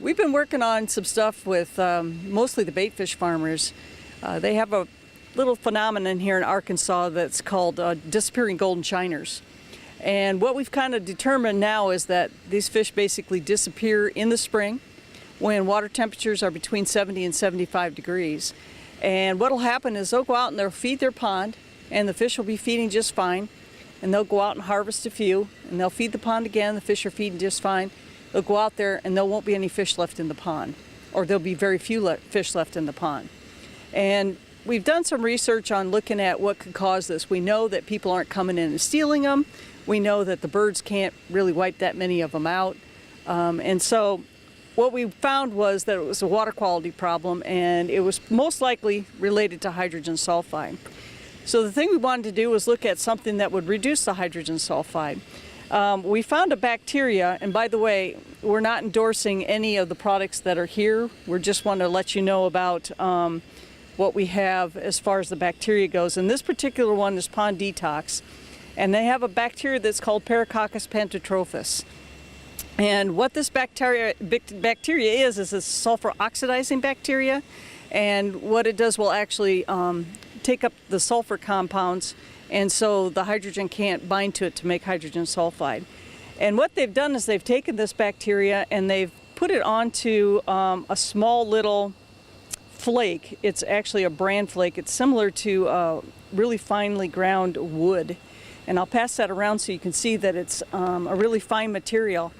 We've been working on some stuff with mostly the bait fish farmers. They have a little phenomenon here in Arkansas that's called disappearing golden shiners. And what we've kind of determined now is that these fish basically disappear in the spring when water temperatures are between 70 and 75 degrees. And what will happen is they'll go out and they'll feed their pond, and the fish will be feeding just fine. And they'll go out and harvest a few, and they'll feed the pond again. The fish are feeding just fine. They'll go out there and there won't be any fish left in the pond, or there'll be very few fish left in the pond. And we've done some research on looking at what could cause this. We know that people aren't coming in and stealing them. We know that the birds can't really wipe that many of them out. And so what we found was that it was a water quality problem, and it was most likely related to hydrogen sulfide. So the thing we wanted to do was look at something that would reduce the hydrogen sulfide. We found a bacteria, and by the way, we're not endorsing any of the products that are here. We just want to let you know about what we have as far as the bacteria goes. And this particular one is Pond Detox, and they have a bacteria that's called Paracoccus pentatrophus. And what this bacteria is a sulfur oxidizing bacteria, and what it does will actually take up the sulfur compounds, and so the hydrogen can't bind to it to make hydrogen sulfide. And what they've done is they've taken this bacteria and they've put it onto a small little flake. It's actually a bran flake. It's similar to really finely ground wood. And I'll pass that around so you can see that it's a really fine material.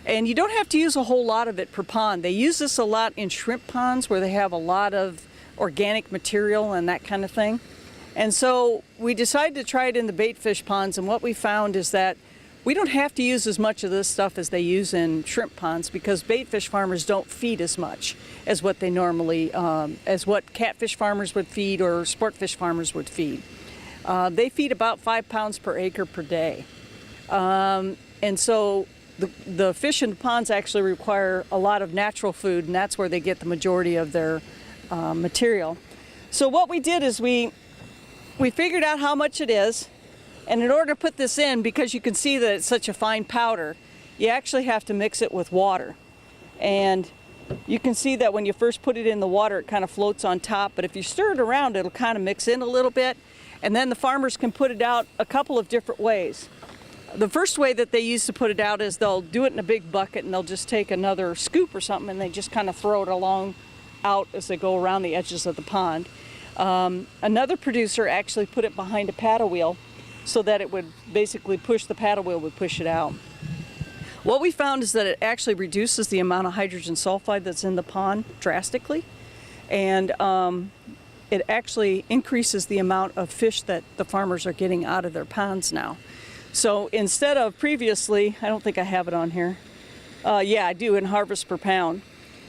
And you don't have to use a whole lot of it per pond. They use this a lot in shrimp ponds where they have a lot of organic material and that kind of thing. And so we decided to try it in the bait fish ponds, and what we found is that we don't have to use as much of this stuff as they use in shrimp ponds, because bait fish farmers don't feed as much as what they normally, as what catfish farmers would feed or sport fish farmers would feed. They feed about 5 pounds per acre per day. And so the fish in the ponds actually require a lot of natural food, and that's where they get the majority of their material. So what we did is we figured out how much it is, and in order to put this in, because you can see that it's such a fine powder, you actually have to mix it with water. And you can see that when you first put it in the water, it kind of floats on top, but if you stir it around, it'll kind of mix in a little bit, and then the farmers can put it out a couple of different ways. The first way that they use to put it out is they'll do it in a big bucket, and they'll just take another scoop or something, and they just kind of throw it along out as they go around the edges of the pond. Another producer actually put it behind a paddle wheel so that it would basically push, the paddle wheel would push it out. What we found is that it actually reduces the amount of hydrogen sulfide that's in the pond drastically, and it actually increases the amount of fish that the farmers are getting out of their ponds now. So instead of previously, I don't think I have it on here, yeah, I do, in harvest per pound.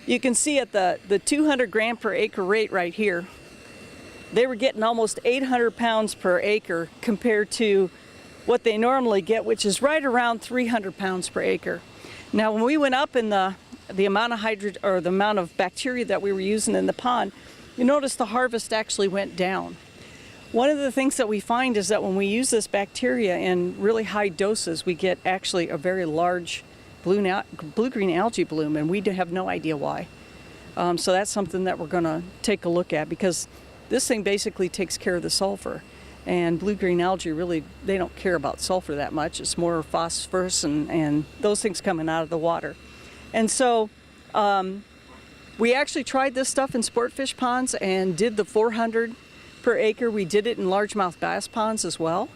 You can see at the 200 gram per acre rate right here, they were getting almost 800 pounds per acre compared to what they normally get, which is right around 300 pounds per acre. Now, when we went up in the amount of hydrogen, or the amount of bacteria that we were using in the pond, you notice the harvest actually went down. One of the things that we find is that when we use this bacteria in really high doses, we get actually a very large blue-green algae bloom, and we have no idea why. So that's something that we're going to take a look at, because this thing basically takes care of the sulfur, and blue-green algae really, they don't care about sulfur that much. It's more phosphorus and those things coming out of the water. And so we actually tried this stuff in sport fish ponds and did the 400 per acre. We did it in largemouth bass ponds as well.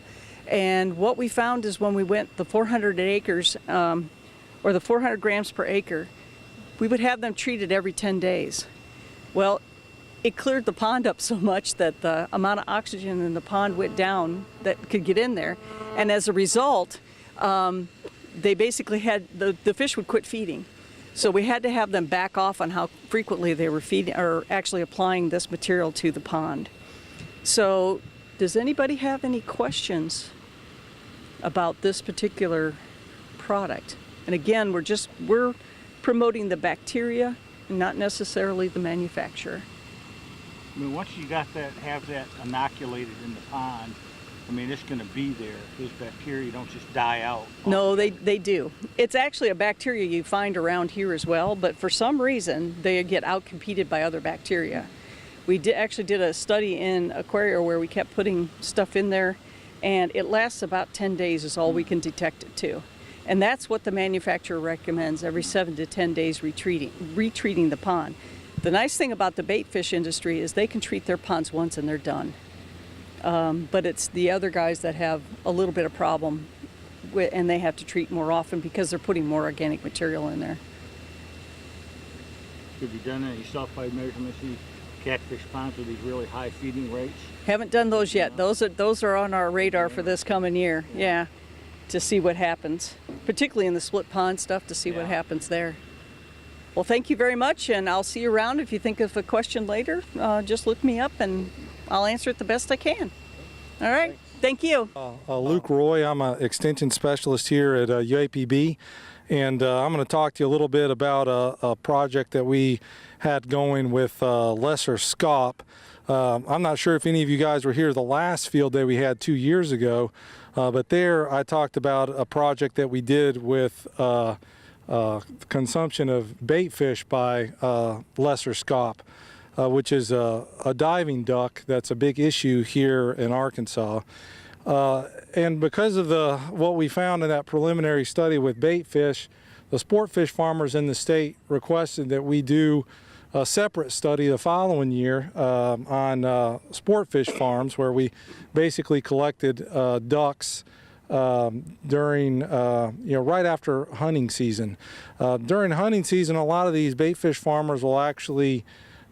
And what we found is when we went the 400 acres, or the 400 grams per acre, we would have them treated every 10 days. Well, it cleared the pond up so much that the amount of oxygen in the pond went down that could get in there. And as a result, they basically had, the fish would quit feeding. So we had to have them back off on how frequently they were feeding, or actually applying this material to the pond. So does anybody have any questions about this particular product? And again, we're promoting the bacteria and not necessarily the manufacturer. I mean, once you got that, have that inoculated in the pond, I mean, it's going to be there. Those bacteria don't just die out. No, they do. It's actually a bacteria you find around here as well, but for some reason they get outcompeted by other bacteria. We actually did a study in Aquaria where we kept putting stuff in there, and it lasts about 10 days is all we can detect it to. And that's what the manufacturer recommends, every 7 to 10 days retreating the pond. The nice thing about the bait fish industry is they can treat their ponds once and they're done. But it's the other guys that have a little bit of problem and they have to treat more often because they're putting more organic material in there. Have you done any sulfide measurements in catfish ponds with these really high feeding rates? Haven't done those yet. Those are on our radar for this coming year. Yeah, to see what happens, particularly in the split pond stuff, to see what happens there. Well, thank you very much, and I'll see you around. If you think of a question later, just look me up and I'll answer it the best I can. All right, thank you. Luke Roy, I'm an extension specialist here at UAPB, and I'm going to talk to you a little bit about a project that we had going with lesser scaup. I'm not sure if any of you guys were here the last field day we had 2 years ago, but there I talked about a project that we did with consumption of bait fish by lesser scaup, which is a diving duck that's a big issue here in Arkansas. And because of what we found in that preliminary study with bait fish, the sport fish farmers in the state requested that we do a separate study the following year on sport fish farms, where we basically collected ducks during, right after hunting season. During hunting season, a lot of these bait fish farmers will actually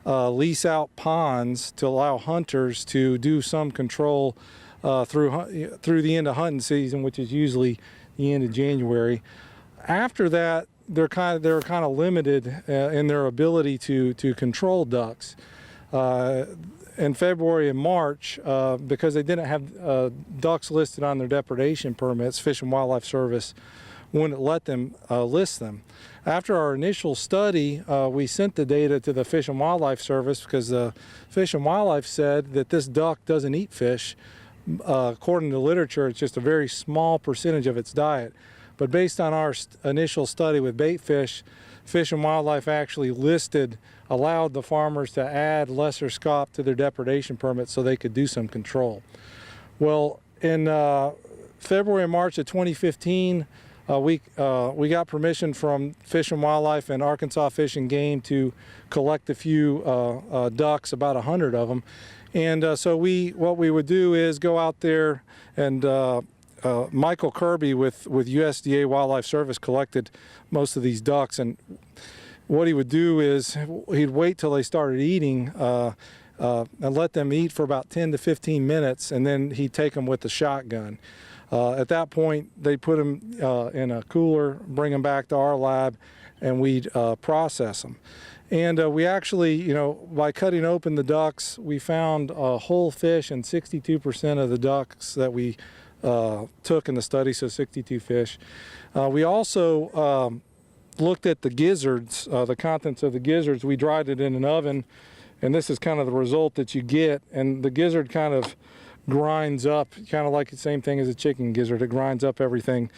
lease out ponds to allow hunters to do some control through the end of hunting season, which is usually the end of January. After that, they're kind of limited in their ability to control ducks. In February and March, because they didn't have ducks listed on their depredation permits, Fish and Wildlife Service wouldn't let them list them. After our initial study, we sent the data to the Fish and Wildlife Service because the Fish and Wildlife said that this duck doesn't eat fish. According to literature, it's just a very small percentage of its diet. But based on our initial study with bait fish, Fish and Wildlife actually allowed the farmers to add lesser scaup to their depredation permits so they could do some control. Well, in February and March of 2015, we got permission from Fish and Wildlife and Arkansas Fish and Game to collect a few ducks, about 100 of them. And so what we would do is go out there, and Michael Kirby with USDA Wildlife Service collected most of these ducks, and what he would do is he'd wait till they started eating and let them eat for about 10 to 15 minutes, and then he'd take them with the shotgun. At that point, they'd put them in a cooler, bring them back to our lab, and we'd process them. And we actually, by cutting open the ducks, we found whole fish in 62% of the ducks that we took in the study, so 62 fish. We also looked at the gizzards, the contents of the gizzards. We dried it in an oven, and this is kind of the result that you get. And the gizzard kind of grinds up, kind of like the same thing as a chicken gizzard. It grinds up everything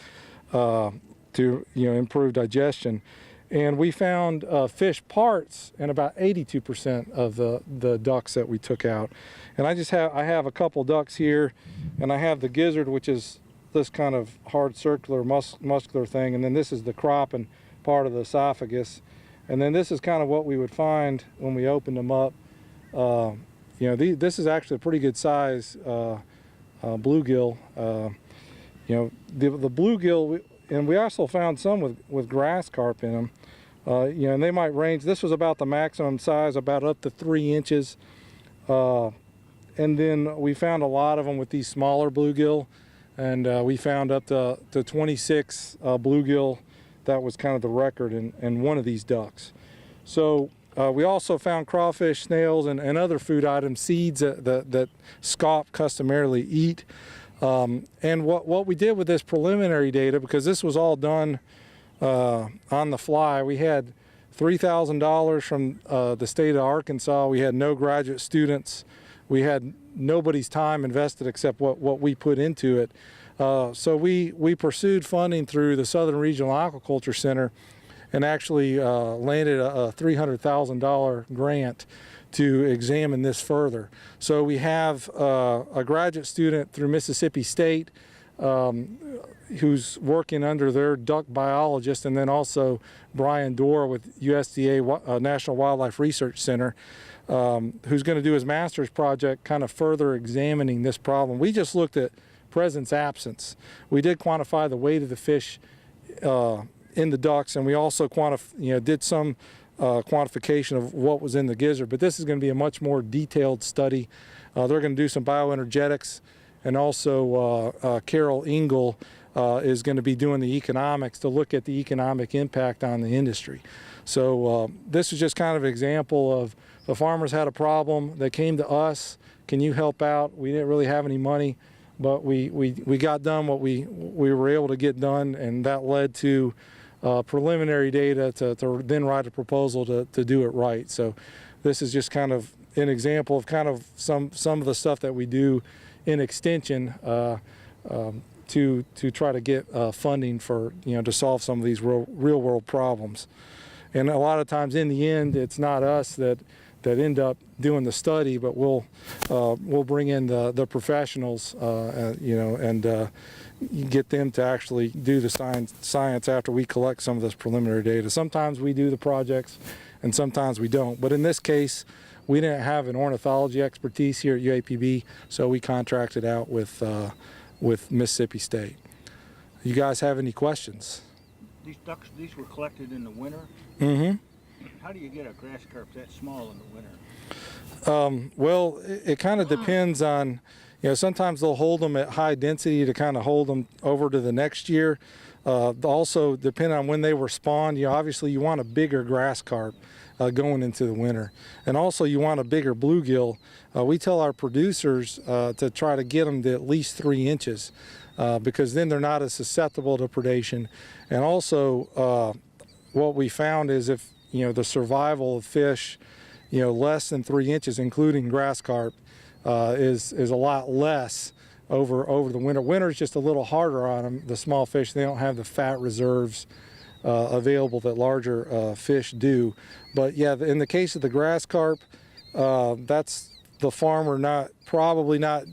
to improve digestion. And we found fish parts in about 82% of the ducks that we took out. And I have a couple ducks here, and I have the gizzard, which is this kind of hard circular muscular thing, and then this is the crop and part of the esophagus. And then this is kind of what we would find when we opened them up. This is actually a pretty good size bluegill. The bluegill, and we also found some with grass carp in them. And they might range. This was about the maximum size, about up to 3 inches. And then we found a lot of them with these smaller bluegill, and we found up to 26 bluegill. That was kind of the record in one of these ducks. So we also found crawfish, snails, and other food items, seeds that scaup customarily eat. And what we did with this preliminary data, because this was all done on the fly, we had $3,000 from the state of Arkansas. We had no graduate students. we had nobody's time invested except what we put into it. So we pursued funding through the Southern Regional Aquaculture Center and actually landed a $300,000 grant to examine this further. So we have a graduate student through Mississippi State who's working under their duck biologist, and then also Brian Dorr with USDA National Wildlife Research Center, who's going to do his master's project kind of further examining this problem. We just looked at presence absence. We did quantify the weight of the fish in the ducks, and we also did some quantification of what was in the gizzard, but this is going to be a much more detailed study. They're going to do some bioenergetics, and also Carol Engel is going to be doing the economics to look at the economic impact on the industry. So this is just kind of an example of the farmers had a problem. They came to us. Can you help out? We didn't really have any money, but we got done what we were able to get done, and that led to preliminary data to then write a proposal to do it right. So this is just kind of an example of kind of some of the stuff that we do in extension to try to get funding for, to solve some of these real world problems. And a lot of times in the end, it's not us that end up doing the study, but we'll bring in the professionals, and get them to actually do the science after we collect some of this preliminary data. Sometimes we do the projects and sometimes we don't. But in this case, we didn't have an ornithology expertise here at UAPB, so we contracted out with Mississippi State. You guys have any questions? These ducks, these were collected in the winter? Mm-hmm. How do you get a grass carp that small in the winter? Well, it kind of depends on, sometimes they'll hold them at high density to kind of hold them over to the next year. Also, depending on when they were spawned, obviously you want a bigger grass carp going into the winter. And also you want a bigger bluegill. We tell our producers to try to get them to at least 3 inches because then they're not as susceptible to predation. And also what we found is if, the survival of fish, less than 3 inches, including grass carp, is a lot less over the winter. Winter is just a little harder on them. The small fish, they don't have the fat reserves available that larger fish do. But yeah, in the case of the grass carp, that's the farmer probably not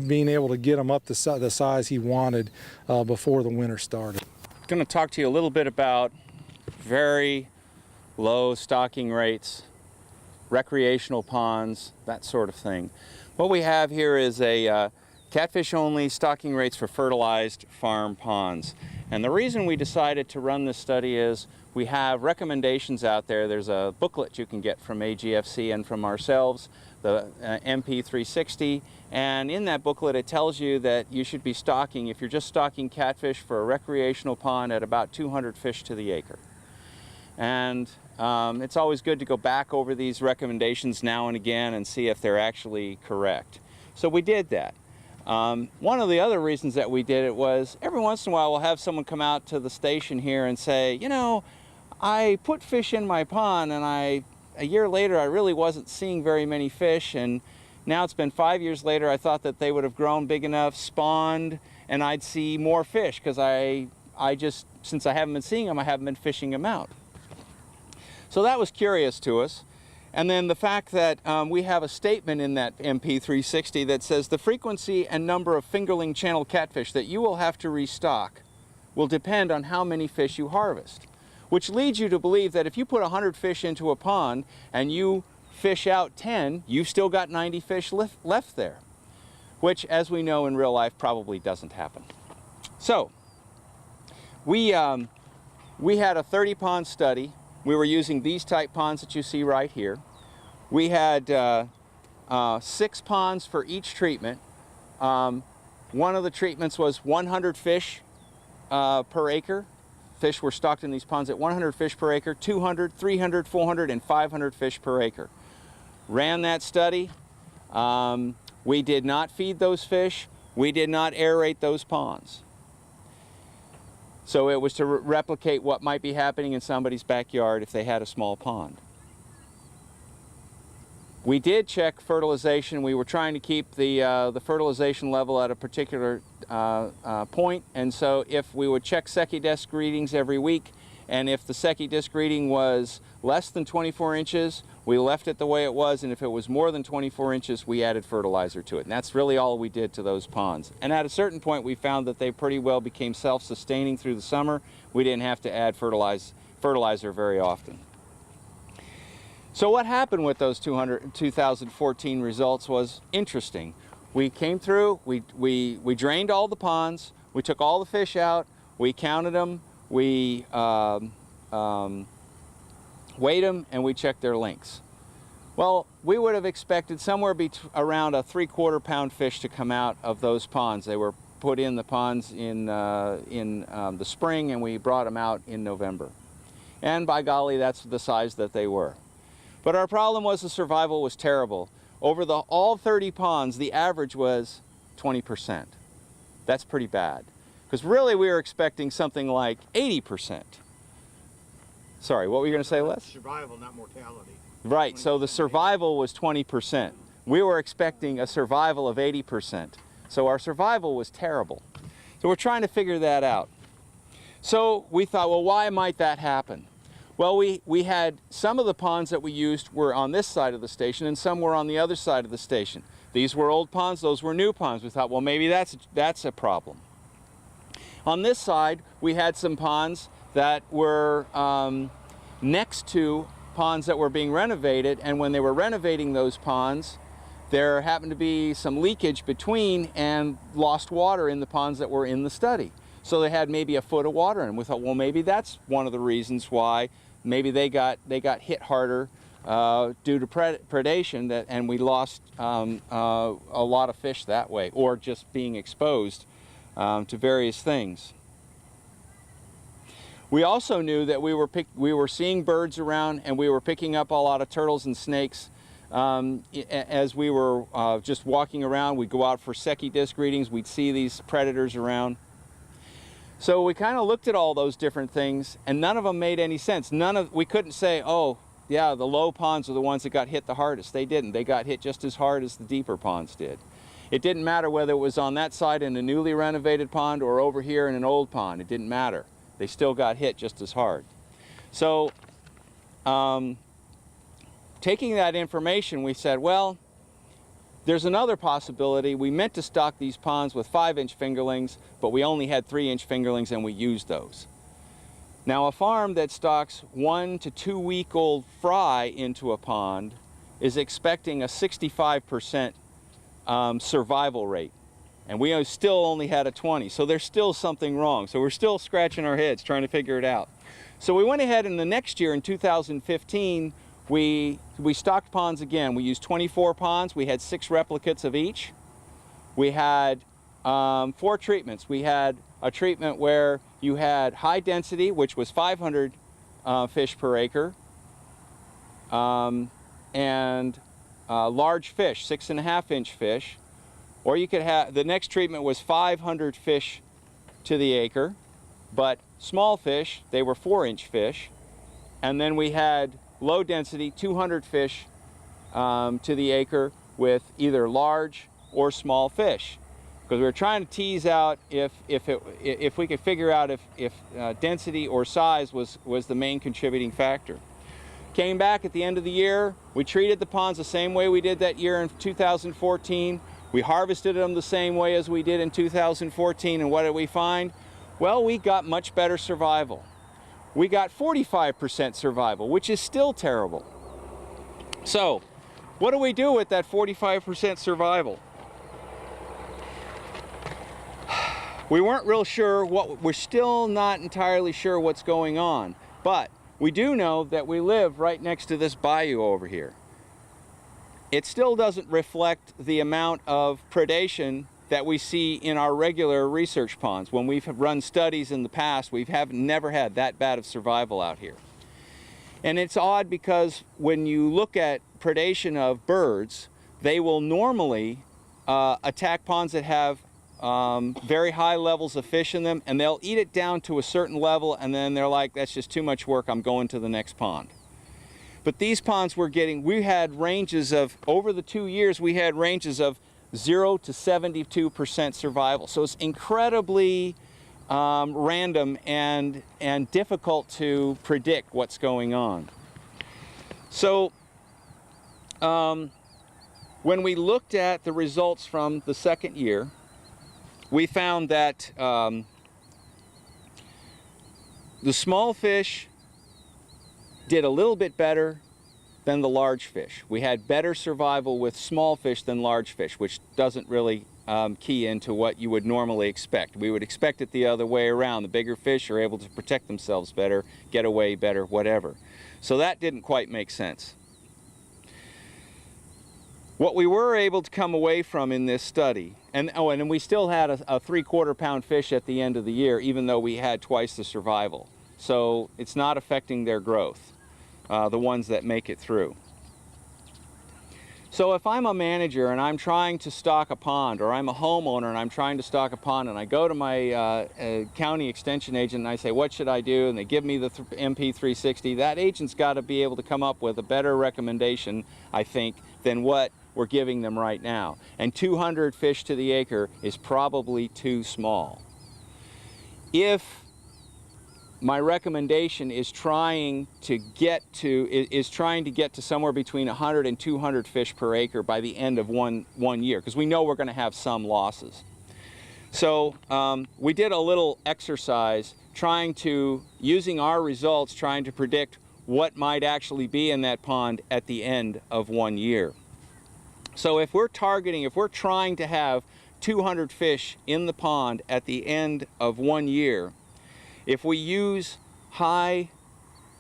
being able to get them up to the size he wanted before the winter started. I'm going to talk to you a little bit about very low stocking rates, recreational ponds, that sort of thing. What we have here is a catfish only stocking rates for fertilized farm ponds. And the reason we decided to run this study is we have recommendations out there. There's a booklet you can get from AGFC and from ourselves, the MP360, and in that booklet it tells you that you should be stocking, if you're just stocking catfish for a recreational pond, at about 200 fish to the acre. And it's always good to go back over these recommendations now and again and see if they're actually correct. So we did that. One of the other reasons that we did it was every once in a while we'll have someone come out to the station here and say, I put fish in my pond and a year later I really wasn't seeing very many fish, and now it's been 5 years later, I thought that they would have grown big enough, spawned, and I'd see more fish because I just, since I haven't been seeing them, I haven't been fishing them out. So that was curious to us. And then the fact that we have a statement in that MP360 that says the frequency and number of fingerling channel catfish that you will have to restock will depend on how many fish you harvest, which leads you to believe that if you put 100 fish into a pond and you fish out 10, you've still got 90 fish left there, which, as we know in real life, probably doesn't happen. So we had a 30-pond study. We were using these type ponds that you see right here. We had 6 ponds for each treatment. One of the treatments was 100 fish per acre. Fish were stocked in these ponds at 100 fish per acre, 200, 300, 400, and 500 fish per acre. Ran that study. We did not feed those fish. We did not aerate those ponds. So it was to replicate what might be happening in somebody's backyard if they had a small pond. We did check fertilization. We were trying to keep the fertilization level at a particular point, and so if we would check Secchi disc readings every week, and if the Secchi disc reading was less than 24 inches, we left it the way it was, and if it was more than 24 inches, we added fertilizer to it. And that's really all we did to those ponds. And at a certain point, we found that they pretty well became self-sustaining through the summer. We didn't have to add fertilizer very often. So what happened with those 2014 results was interesting. We came through, we drained all the ponds, we took all the fish out, we counted them, we weighed them, and we checked their lengths. Well, we would have expected somewhere around a 3/4 pound fish to come out of those ponds. They were put in the ponds in the spring, and we brought them out in November. And by golly, that's the size that they were. But our problem was the survival was terrible. Over all 30 ponds, the average was 20%. That's pretty bad. Because really we were expecting something like 80%. Sorry, what were you going to say, Les? Survival, not mortality. Right, so the survival was 20%. We were expecting a survival of 80%. So our survival was terrible. So we're trying to figure that out. So we thought, well, why might that happen? Well, we had some of the ponds that we used were on this side of the station, and some were on the other side of the station. These were old ponds, those were new ponds. We thought, well, maybe that's a problem. On this side, we had some ponds that were next to ponds that were being renovated, and when they were renovating those ponds, there happened to be some leakage between and lost water in the ponds that were in the study. So they had maybe a foot of water, and we thought, well, maybe that's one of the reasons why maybe they got hit harder due to predation, and we lost a lot of fish that way, or just being exposed to various things. We also knew that we were seeing birds around, and we were picking up a lot of turtles and snakes as we were just walking around. We'd go out for Secchi disc readings. We'd see these predators around. So we kind of looked at all those different things, and none of them made any sense. We couldn't say, oh, yeah, the low ponds are the ones that got hit the hardest. They didn't. They got hit just as hard as the deeper ponds did. It didn't matter whether it was on that side in a newly renovated pond or over here in an old pond. It didn't matter. They still got hit just as hard. So taking that information, we said, well, there's another possibility. We meant to stock these ponds with 5-inch fingerlings, but we only had 3-inch fingerlings, and we used those. Now, a farm that stocks 1 to 2 week old fry into a pond is expecting a 65% survival rate, and we still only had a 20, so there's still something wrong. So we're still scratching our heads trying to figure it out. So we went ahead, and the next year in 2015, we stocked ponds again. We used 24 ponds. We had 6 replicates of each. We had 4 treatments. We had a treatment where you had high density, which was 500 fish per acre, and large fish, 6.5-inch fish. Or you could have, the next treatment was 500 fish to the acre, but small fish, they were 4-inch fish. And then we had low density, 200 fish to the acre with either large or small fish, because we were trying to tease out if we could figure out if density or size was the main contributing factor. Came back at the end of the year, we treated the ponds the same way we did that year in 2014. We harvested them the same way as we did in 2014, and what did we find? Well, we got much better survival. We got 45% survival, which is still terrible. So, what do we do with that 45% survival? We weren't real sure we're still not entirely sure what's going on, but we do know that we live right next to this bayou over here. It still doesn't reflect the amount of predation that we see in our regular research ponds. When we've run studies in the past, we have never had that bad of survival out here. And it's odd because when you look at predation of birds, they will normally attack ponds that have very high levels of fish in them, and they'll eat it down to a certain level, and then they're like, that's just too much work, I'm going to the next pond. But these ponds we had ranges of, over the 2 years, we had ranges of 0 to 72% survival. So it's incredibly random and difficult to predict what's going on. So when we looked at the results from the second year, we found that the small fish did a little bit better than the large fish. We had better survival with small fish than large fish, which doesn't really key into what you would normally expect. We would expect it the other way around. The bigger fish are able to protect themselves better, get away better, whatever. So that didn't quite make sense. What we were able to come away from in this study, and we still had a 3/4 pound fish at the end of the year, even though we had twice the survival. So it's not affecting their growth, the ones that make it through. So if I'm a manager and I'm trying to stock a pond, or I'm a homeowner and I'm trying to stock a pond, and I go to my county extension agent and I say, what should I do? And they give me the MP360, that agent's got to be able to come up with a better recommendation, I think, than what we're giving them right now. And 200 fish to the acre is probably too small. If my recommendation is trying to get to somewhere between 100 and 200 fish per acre by the end of one year, because we know we're going to have some losses. So we did a little exercise using our results, trying to predict what might actually be in that pond at the end of 1 year. So if we're trying to have 200 fish in the pond at the end of 1 year, if we use high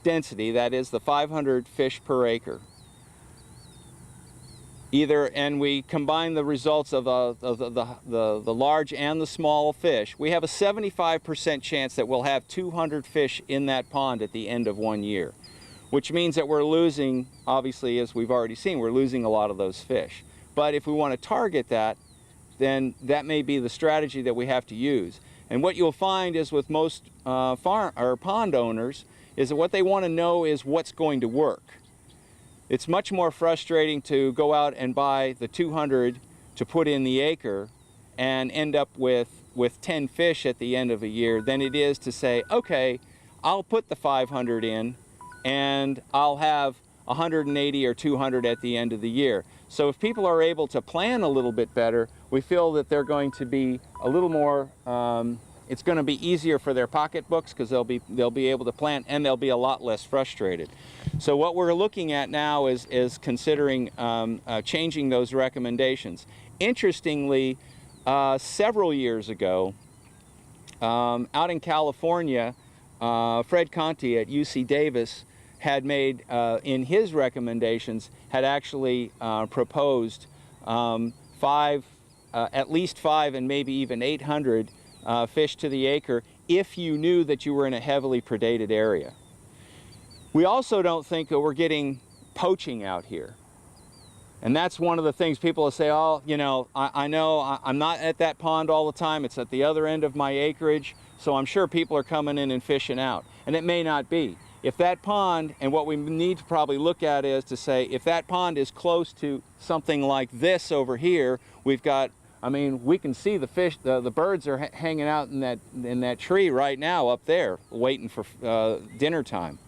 density, that is the 500 fish per acre, and we combine the results of the large and the small fish, we have a 75% chance that we'll have 200 fish in that pond at the end of 1 year, which means that we're losing, obviously, as we've already seen, we're losing a lot of those fish. But if we want to target that, then that may be the strategy that we have to use. And what you'll find is with most pond owners is that what they want to know is what's going to work. It's much more frustrating to go out and buy the 200 to put in the acre and end up with 10 fish at the end of a year than it is to say, okay, I'll put the 500 in and I'll have 180 or 200 at the end of the year. So if people are able to plan a little bit better, we feel that they're going to be a little more, it's going to be easier for their pocketbooks because they'll be able to plan, and they'll be a lot less frustrated. So what we're looking at now is considering changing those recommendations. Interestingly, several years ago, out in California, Fred Conti at UC Davis had made, in his recommendations, had actually proposed at least 5 and maybe even 800 fish to the acre if you knew that you were in a heavily predated area. We also don't think that we're getting poaching out here. And that's one of the things people will say, oh, you know, I know I'm not at that pond all the time, it's at the other end of my acreage, so I'm sure people are coming in and fishing out. And it may not be. If that pond, and what we need to probably look at is to say, if that pond is close to something like this over here, we've got, I mean, we can see the fish, the birds are hanging out in that tree right now up there, waiting for dinner time.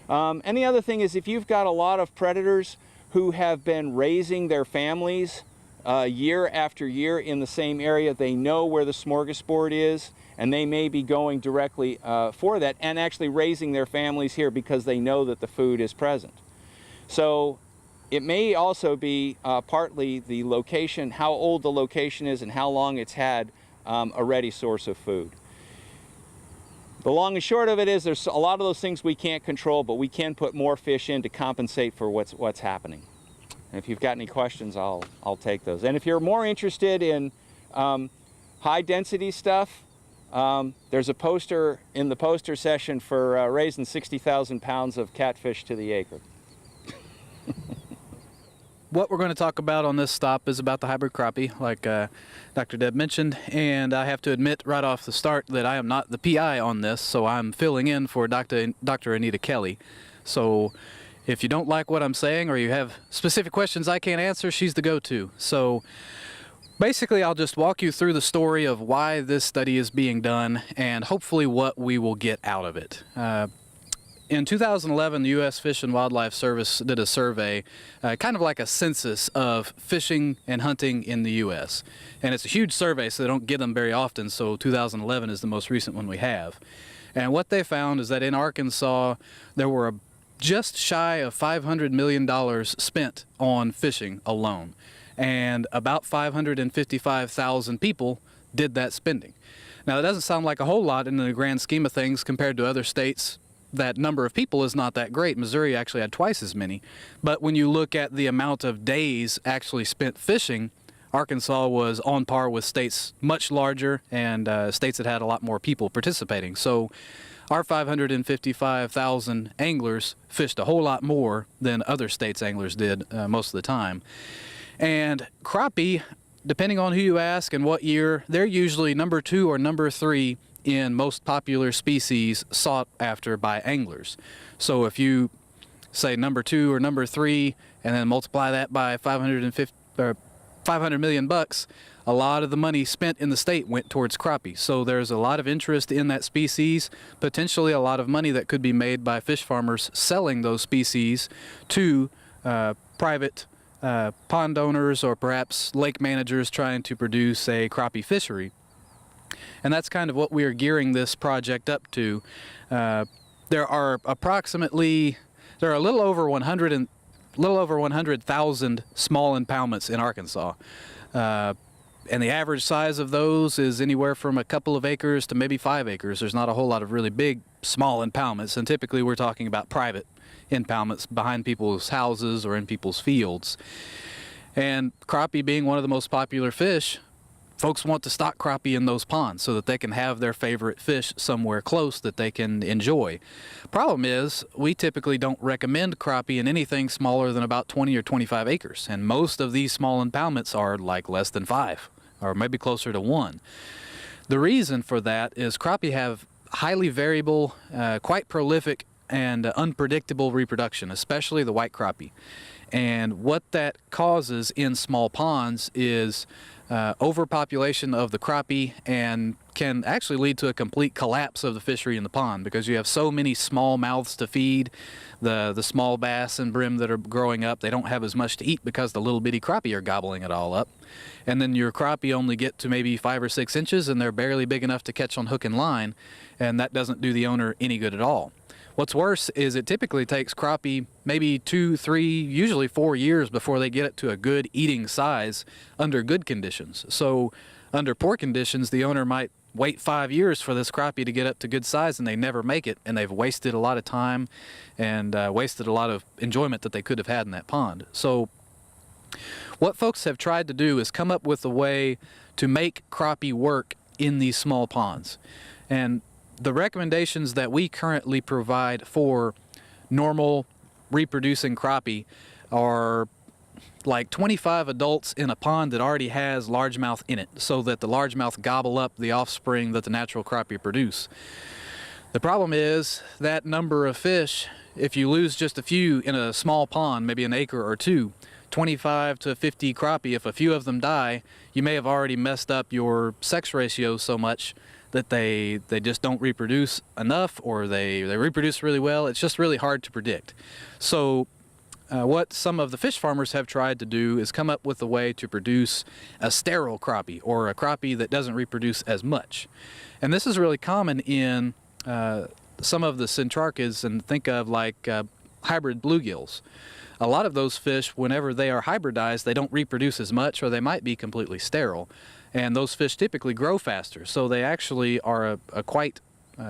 And the other thing is, if you've got a lot of predators who have been raising their families year after year in the same area, they know where the smorgasbord is, and they may be going directly for that and actually raising their families here because they know that the food is present. So it may also be partly the location, how old the location is and how long it's had a ready source of food. The long and short of it is there's a lot of those things we can't control, but we can put more fish in to compensate for what's happening. And if you've got any questions, I'll take those. And if you're more interested in high density stuff, there's a poster in the poster session for raising 60,000 pounds of catfish to the acre. What we're going to talk about on this stop is about the hybrid crappie, like Dr. Deb mentioned, and I have to admit right off the start that I am not the PI on this, so I'm filling in for Dr. Anita Kelley. So If you don't like what I'm saying or you have specific questions I can't answer, she's the go-to. So basically, I'll just walk you through the story of why this study is being done and hopefully what we will get out of it. In 2011, the U.S. Fish and Wildlife Service did a survey, kind of like a census of fishing and hunting in the U.S. And it's a huge survey, so they don't get them very often, so 2011 is the most recent one we have. And what they found is that in Arkansas, there were just shy of $500 million spent on fishing alone. And about 555,000 people did that spending. Now, that doesn't sound like a whole lot in the grand scheme of things compared to other states. That number of people is not that great. Missouri actually had twice as many. But when you look at the amount of days actually spent fishing, Arkansas was on par with states much larger and states that had a lot more people participating. So our 555,000 anglers fished a whole lot more than other states' anglers did most of the time. And crappie, depending on who you ask and what year, they're usually number 2 or number 3 in most popular species sought after by anglers. So if you say number 2 or number 3 and then multiply that by 500 million bucks, a lot of the money spent in the state went towards crappie. So there's a lot of interest in that species, potentially a lot of money that could be made by fish farmers selling those species to private pond owners or perhaps lake managers trying to produce a crappie fishery. And that's kind of what we are gearing this project up to. There are a little over 100,000 small impoundments in Arkansas. And the average size of those is anywhere from a couple of acres to maybe 5 acres. There's not a whole lot of really big, small impoundments, and typically we're talking about private impoundments behind people's houses or in people's fields. And crappie being one of the most popular fish, folks want to stock crappie in those ponds so that they can have their favorite fish somewhere close that they can enjoy. Problem is, we typically don't recommend crappie in anything smaller than about 20 or 25 acres, and most of these small impoundments are like less than 5, or maybe closer to 1. The reason for that is crappie have highly variable, quite prolific, and unpredictable reproduction, especially the white crappie. And what that causes in small ponds is overpopulation of the crappie and can actually lead to a complete collapse of the fishery in the pond because you have so many small mouths to feed. The small bass and brim that are growing up, they don't have as much to eat because the little bitty crappie are gobbling it all up. And then your crappie only get to maybe 5 or 6 inches and they're barely big enough to catch on hook and line, and that doesn't do the owner any good at all. What's worse is it typically takes crappie maybe 2, 3, usually 4 years before they get it to a good eating size under good conditions. So under poor conditions, the owner might wait 5 years for this crappie to get up to good size and they never make it, and they've wasted a lot of time and wasted a lot of enjoyment that they could have had in that pond. So what folks have tried to do is come up with a way to make crappie work in these small ponds. And the recommendations that we currently provide for normal reproducing crappie are like 25 adults in a pond that already has largemouth in it so that the largemouth gobble up the offspring that the natural crappie produce. The problem is that number of fish, if you lose just a few in a small pond, maybe an acre or 2, 25 to 50 crappie, if a few of them die, you may have already messed up your sex ratio so much that they just don't reproduce enough, or they reproduce really well. It's just really hard to predict. So what some of the fish farmers have tried to do is come up with a way to produce a sterile crappie, or a crappie that doesn't reproduce as much. And this is really common in some of the centrarchids, and think of like hybrid bluegills. A lot of those fish, whenever they are hybridized, they don't reproduce as much, or they might be completely sterile. And those fish typically grow faster, so they actually are a quite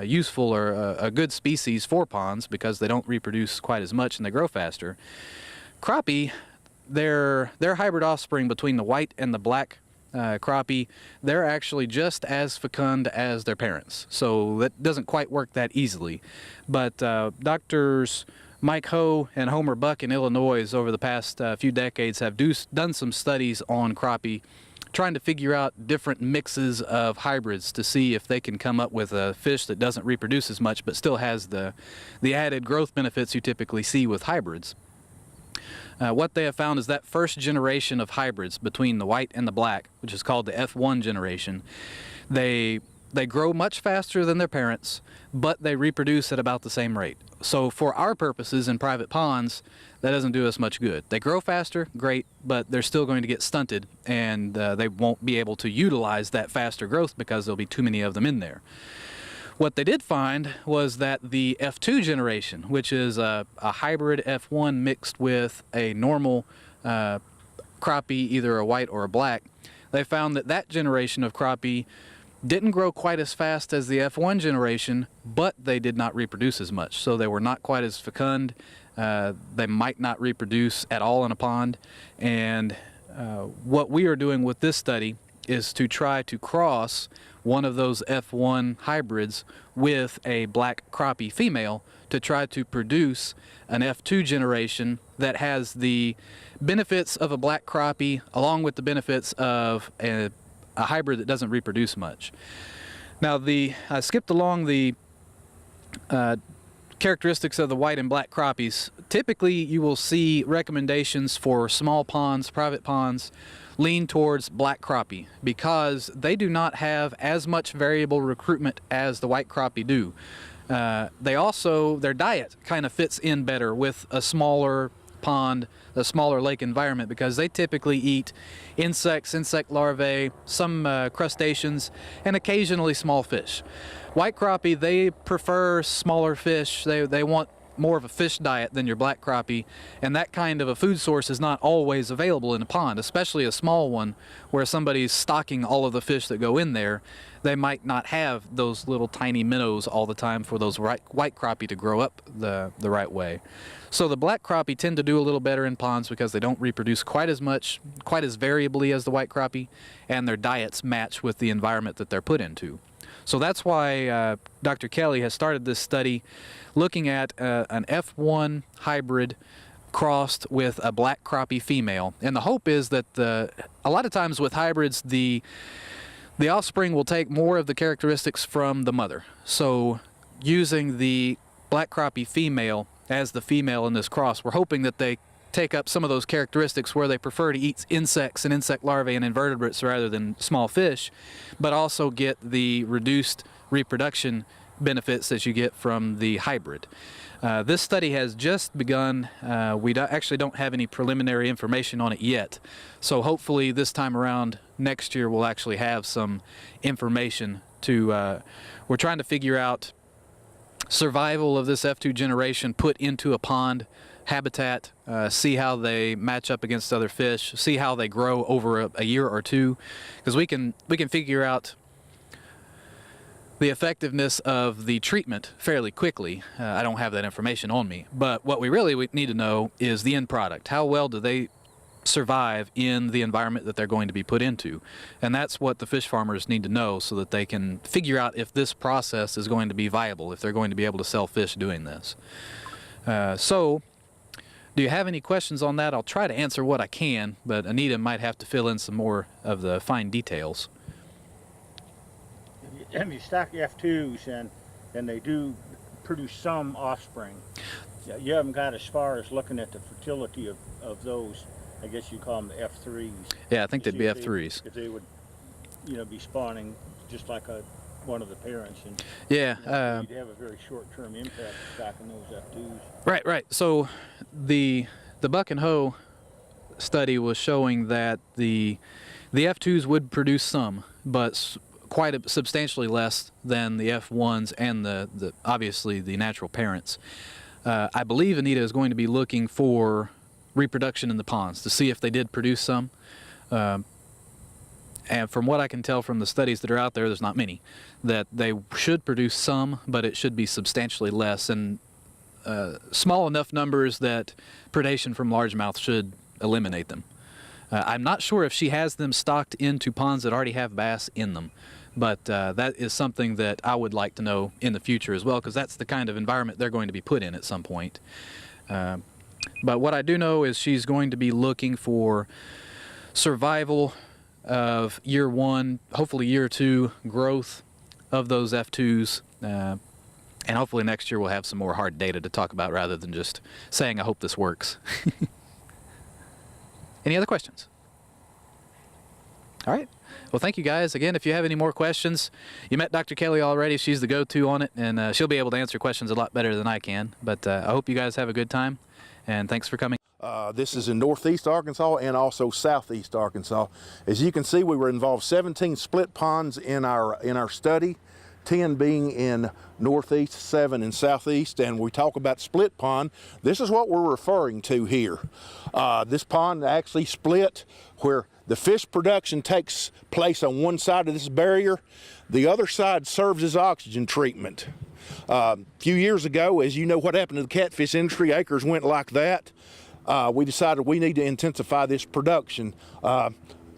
useful or a good species for ponds because they don't reproduce quite as much and they grow faster. Crappie, their hybrid offspring between the white and the black crappie, they're actually just as fecund as their parents, so that doesn't quite work that easily. But Drs. Mike Ho and Homer Buck in Illinois over the past few decades have done some studies on crappie trying to figure out different mixes of hybrids to see if they can come up with a fish that doesn't reproduce as much but still has the added growth benefits you typically see with hybrids. What they have found is that first generation of hybrids between the white and the black, which is called the F1 generation, they grow much faster than their parents, but they reproduce at about the same rate. So for our purposes in private ponds, that doesn't do us much good. They grow faster, great, but they're still going to get stunted, and they won't be able to utilize that faster growth because there'll be too many of them in there. What they did find was that the F2 generation, which is a hybrid F1 mixed with a normal crappie, either a white or a black, they found that that generation of crappie didn't grow quite as fast as the F1 generation, but they did not reproduce as much. So they were not quite as fecund. They might not reproduce at all in a pond. And what we are doing with this study is to try to cross one of those F1 hybrids with a black crappie female to try to produce an F2 generation that has the benefits of a black crappie along with the benefits of a hybrid that doesn't reproduce much. Now, I skipped along the characteristics of the white and black crappies. Typically, you will see recommendations for small ponds, private ponds, lean towards black crappie because they do not have as much variable recruitment as the white crappie do. Their diet kind of fits in better with a smaller pond, a smaller lake environment, because they typically eat insects, insect larvae, some crustaceans, and occasionally small fish. White crappie, they prefer smaller fish. They want more of a fish diet than your black crappie, and that kind of a food source is not always available in a pond, especially a small one where somebody's stocking all of the fish that go in there. They might not have those little tiny minnows all the time for those white crappie to grow up the right way. So the black crappie tend to do a little better in ponds because they don't reproduce quite as much, quite as variably as the white crappie, and their diets match with the environment that they're put into. So that's why Dr. Kelley has started this study looking at an F1 hybrid crossed with a black crappie female. And the hope is that a lot of times with hybrids, the offspring will take more of the characteristics from the mother. So using the black crappie female as the female in this cross, we're hoping that they take up some of those characteristics where they prefer to eat insects and insect larvae and invertebrates rather than small fish, but also get the reduced reproduction benefits that you get from the hybrid. This study has just begun. We actually don't have any preliminary information on it yet, so hopefully this time around next year we'll actually have some information to we're trying to figure out survival of this F2 generation put into a pond habitat, see how they match up against other fish, see how they grow over a year or two, because we can figure out the effectiveness of the treatment fairly quickly. I don't have that information on me, but what we really need to know is the end product. How well do they survive in the environment that they're going to be put into? And that's what the fish farmers need to know so that they can figure out if this process is going to be viable, if they're going to be able to sell fish doing this. So do you have any questions on that? I'll try to answer what I can, but Anita might have to fill in some more of the fine details. If you stock F2s and they do produce some offspring, you haven't got as far as looking at the fertility of those. I guess you call them the F3s. Yeah, I think they'd be F3s. If they would, be spawning just like one of the parents. And, yeah. You'd have a very short-term impact stocking those F2s. Right. So the buck and hoe study was showing that the F2s would produce some, but quite substantially less than the F1s and the obviously the natural parents. I believe Anita is going to be looking for reproduction in the ponds to see if they did produce some. And from what I can tell from the studies that are out there, there's not many, that they should produce some, but it should be substantially less, and small enough numbers that predation from largemouth should eliminate them. I'm not sure if she has them stocked into ponds that already have bass in them, but that is something that I would like to know in the future as well, because that's the kind of environment they're going to be put in at some point. But what I do know is she's going to be looking for survival of year 1, hopefully year 2 growth of those F2s. And hopefully next year we'll have some more hard data to talk about rather than just saying, I hope this works. Any other questions? All right. Well, thank you guys. Again, if you have any more questions, you met Dr. Kelley already. She's the go-to on it, and she'll be able to answer questions a lot better than I can. But I hope you guys have a good time, and thanks for coming. This is in northeast Arkansas and also southeast Arkansas. As you can see, we were involved 17 split ponds in our study, 10 being in northeast, 7 in southeast. And we talk about split pond, this is what we're referring to here. This pond actually split where the fish production takes place on one side of this barrier. The other side serves as oxygen treatment. A few years ago, as you know what happened to the catfish industry, acres went like that. We decided we need to intensify this production.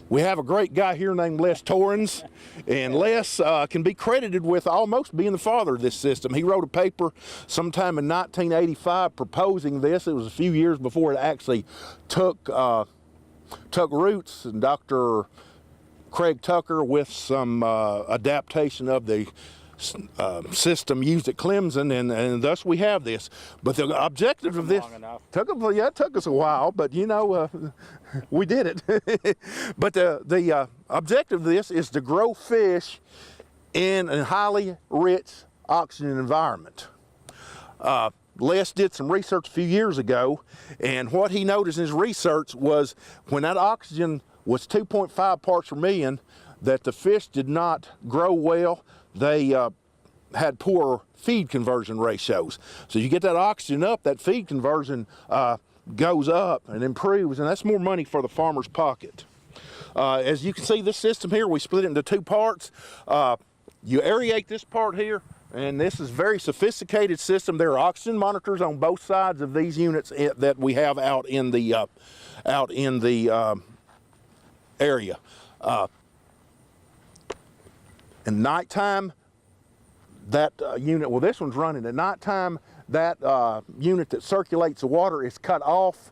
We have a great guy here named Les Torrens, and Les can be credited with almost being the father of this system. He wrote a paper sometime in 1985 proposing this. It was a few years before it actually took roots, and Dr. Craig Tucker, with some adaptation of the system used at Clemson, and thus we have this. But the objective of this it took us a while, but you know, we did it. But the objective of this is to grow fish in a highly rich oxygen environment. Les did some research a few years ago, and what he noticed in his research was when that oxygen was 2.5 parts per million, that the fish did not grow well. They had poor feed conversion ratios. So you get that oxygen up, that feed conversion goes up and improves, and that's more money for the farmer's pocket. As you can see, this system here, we split it into 2 parts. You aerate this part here, and this is a very sophisticated system. There are oxygen monitors on both sides of these units that we have out in the area. In nighttime, that unit, well, this one's running. At nighttime, that unit that circulates the water is cut off.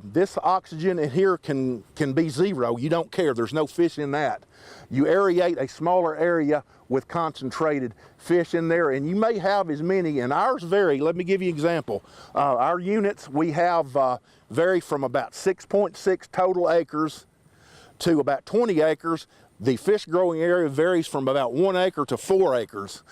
This oxygen in here can be 0. You don't care. There's no fish in that. You aerate a smaller area with concentrated fish in there, and you may have as many, and ours vary. Let me give you an example. Our units, we have vary from about 6.6 total acres to about 20 acres. The fish growing area varies from about 1 acre to 4 acres.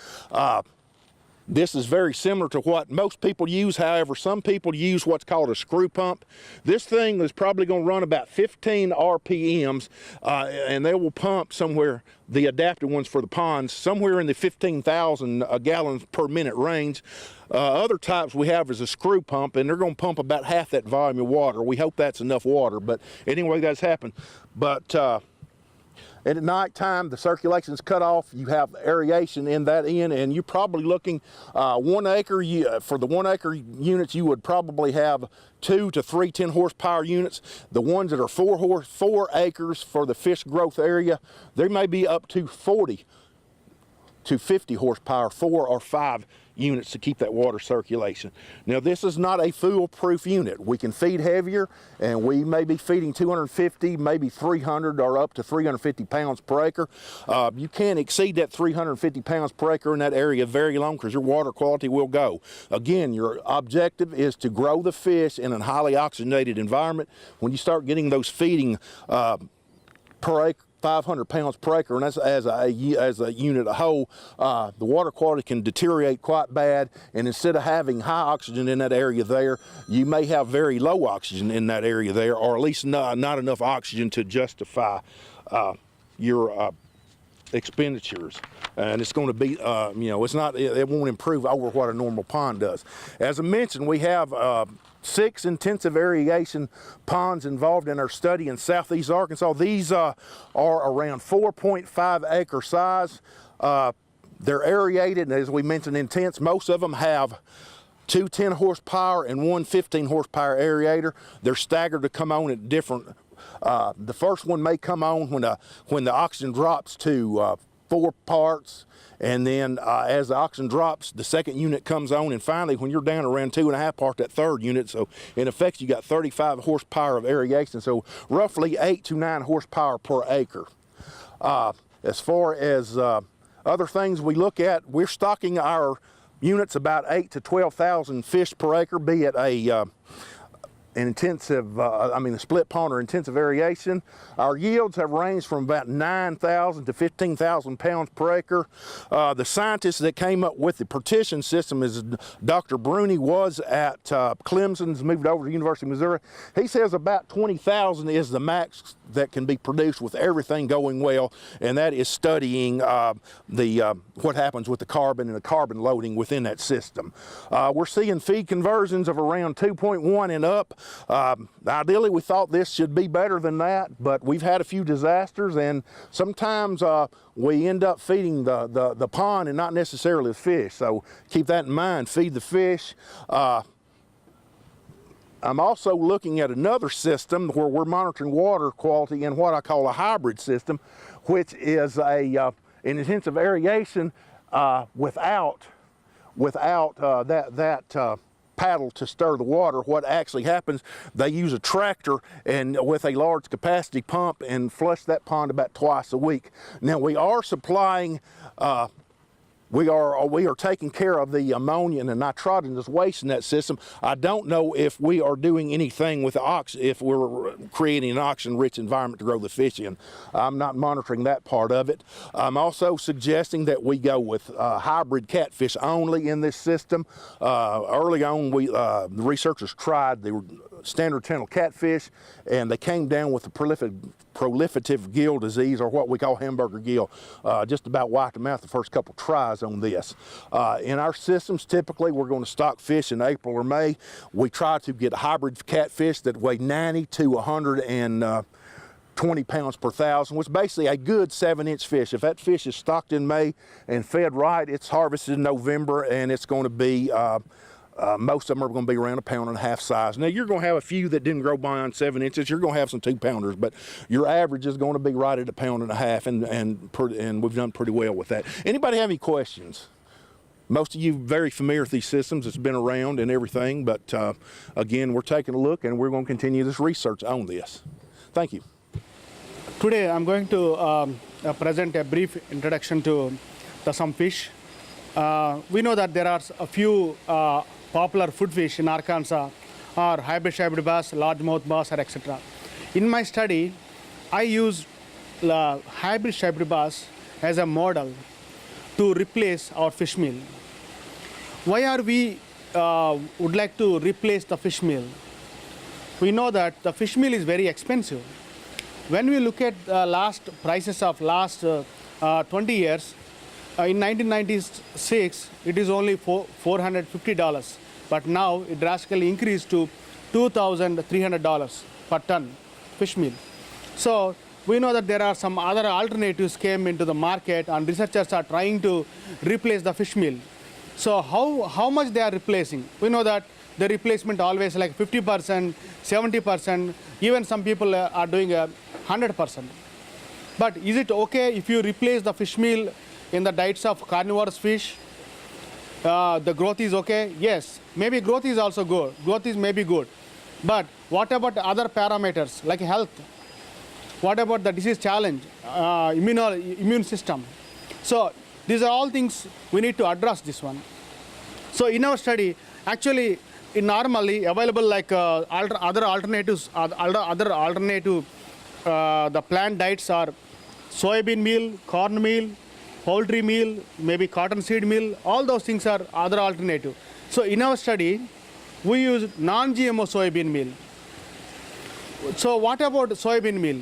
This is very similar to what most people use. However, some people use what's called a screw pump. This thing is probably going to run about 15 RPMs, and they will pump somewhere, the adapted ones for the ponds, somewhere in the 15,000 gallons per minute range. Other types we have is a screw pump, and they're going to pump about half that volume of water. We hope that's enough water, but anyway, that's happened. But and at night time, the circulation's cut off. You have aeration in that end, and you're probably looking 1 acre. For the 1 acre units, you would probably have 2 to 3 10 horsepower units. The ones that are 4 acres for the fish growth area, they may be up to 40 to 50 horsepower, 4 or 5 units to keep that water circulation. Now, this is not a foolproof unit. We can feed heavier, and we may be feeding 250, maybe 300 or up to 350 pounds per acre. You can't exceed that 350 pounds per acre in that area very long, because your water quality will go. Again, your objective is to grow the fish in a highly oxygenated environment. When you start getting those feeding per acre, 500 pounds per acre, and that's as a unit a whole, the water quality can deteriorate quite bad, and instead of having high oxygen in that area there, you may have very low oxygen in that area there, or at least not enough oxygen to justify your expenditures. And it's going to be, it won't improve over what a normal pond does. As I mentioned, we have 6 intensive irrigation ponds involved in our study in southeast Arkansas. These are around 4.5 acre size. They're aerated, and as we mentioned, intense. Most of them have 2 10 horsepower and 1 15 horsepower aerator. They're staggered to come on at different. The first one may come on when the oxygen drops to 4 parts, and then as the oxygen drops, the second unit comes on, and finally when you're down around 2.5 parts, that third unit, so in effect you got 35 horsepower of aeration, so roughly 8 to 9 horsepower per acre. As far as other things we look at, we're stocking our units about 8 to 12,000 fish per acre, be it a a split pond or intensive aeration. Our yields have ranged from about 9,000 to 15,000 pounds per acre. The scientist that came up with the partition system is Dr. Bruni, was at Clemson's, moved over to the University of Missouri. He says about 20,000 is the max that can be produced with everything going well, and that is studying what happens with the carbon and the carbon loading within that system. We're seeing feed conversions of around 2.1 and up. Ideally, we thought this should be better than that, but we've had a few disasters, and sometimes we end up feeding the pond and not necessarily the fish. So keep that in mind, feed the fish. I'm also looking at another system where we're monitoring water quality in what I call a hybrid system, which is an intensive aeration without that paddle to stir the water. What actually happens, they use a tractor and with a large capacity pump and flush that pond about twice a week. Now we are supplying we are taking care of the ammonia and the nitrogenous waste in that system. I don't know if we are doing anything with the if we're creating an oxygen-rich environment to grow the fish in. I'm not monitoring that part of it. I'm also suggesting that we go with hybrid catfish only in this system. Early on, the researchers tried the standard channel catfish, and they came down with the proliferative gill disease, or what we call hamburger gill. Just about wiped them out the first couple tries on this. In our systems, typically we're going to stock fish in April or May. We try to get hybrid catfish that weigh 90 to 120 pounds per thousand, which is basically a good 7-inch fish. If that fish is stocked in May and fed right, it's harvested in November, and it's going to be most of them are going to be around 1.5 pound size. Now you're going to have a few that didn't grow beyond 7 inches.'re going to have some 2-pounders, but your average is going to be right at 1.5 pounds, and we've done pretty well with that. Anybody have any questions? Most of you very familiar with these systems. It's been around and everything, but again, we're taking a look, and we're going to continue this research on this. Thank you. Today I'm going to present a brief introduction to some fish. We know that there are a few popular food fish in Arkansas are hybrid striped bass, largemouth bass, or etc. In my study, I used hybrid striped bass as a model to replace our fish meal. Why are we would like to replace the fish meal? We know that the fish meal is very expensive. When we look at last prices of last 20 years, in 1996, it is only $450, but now it drastically increased to $2,300 per ton fish meal. So we know that there are some other alternatives came into the market, and researchers are trying to replace the fish meal. So how much they are replacing? We know that the replacement always like 50%, 70%, even some people are doing 100%. But is it okay if you replace the fish meal in the diets of carnivorous fish? The growth is okay? Yes. Maybe growth is also good. Growth is maybe good. But what about other parameters like health? What about the disease challenge, immune system? So these are all things we need to address this one. So in our study, actually, normally available like other alternatives, the plant diets are soybean meal, corn meal, poultry meal, maybe cottonseed meal. All those things are other alternative. So in our study, we use non-GMO soybean meal. So what about soybean meal?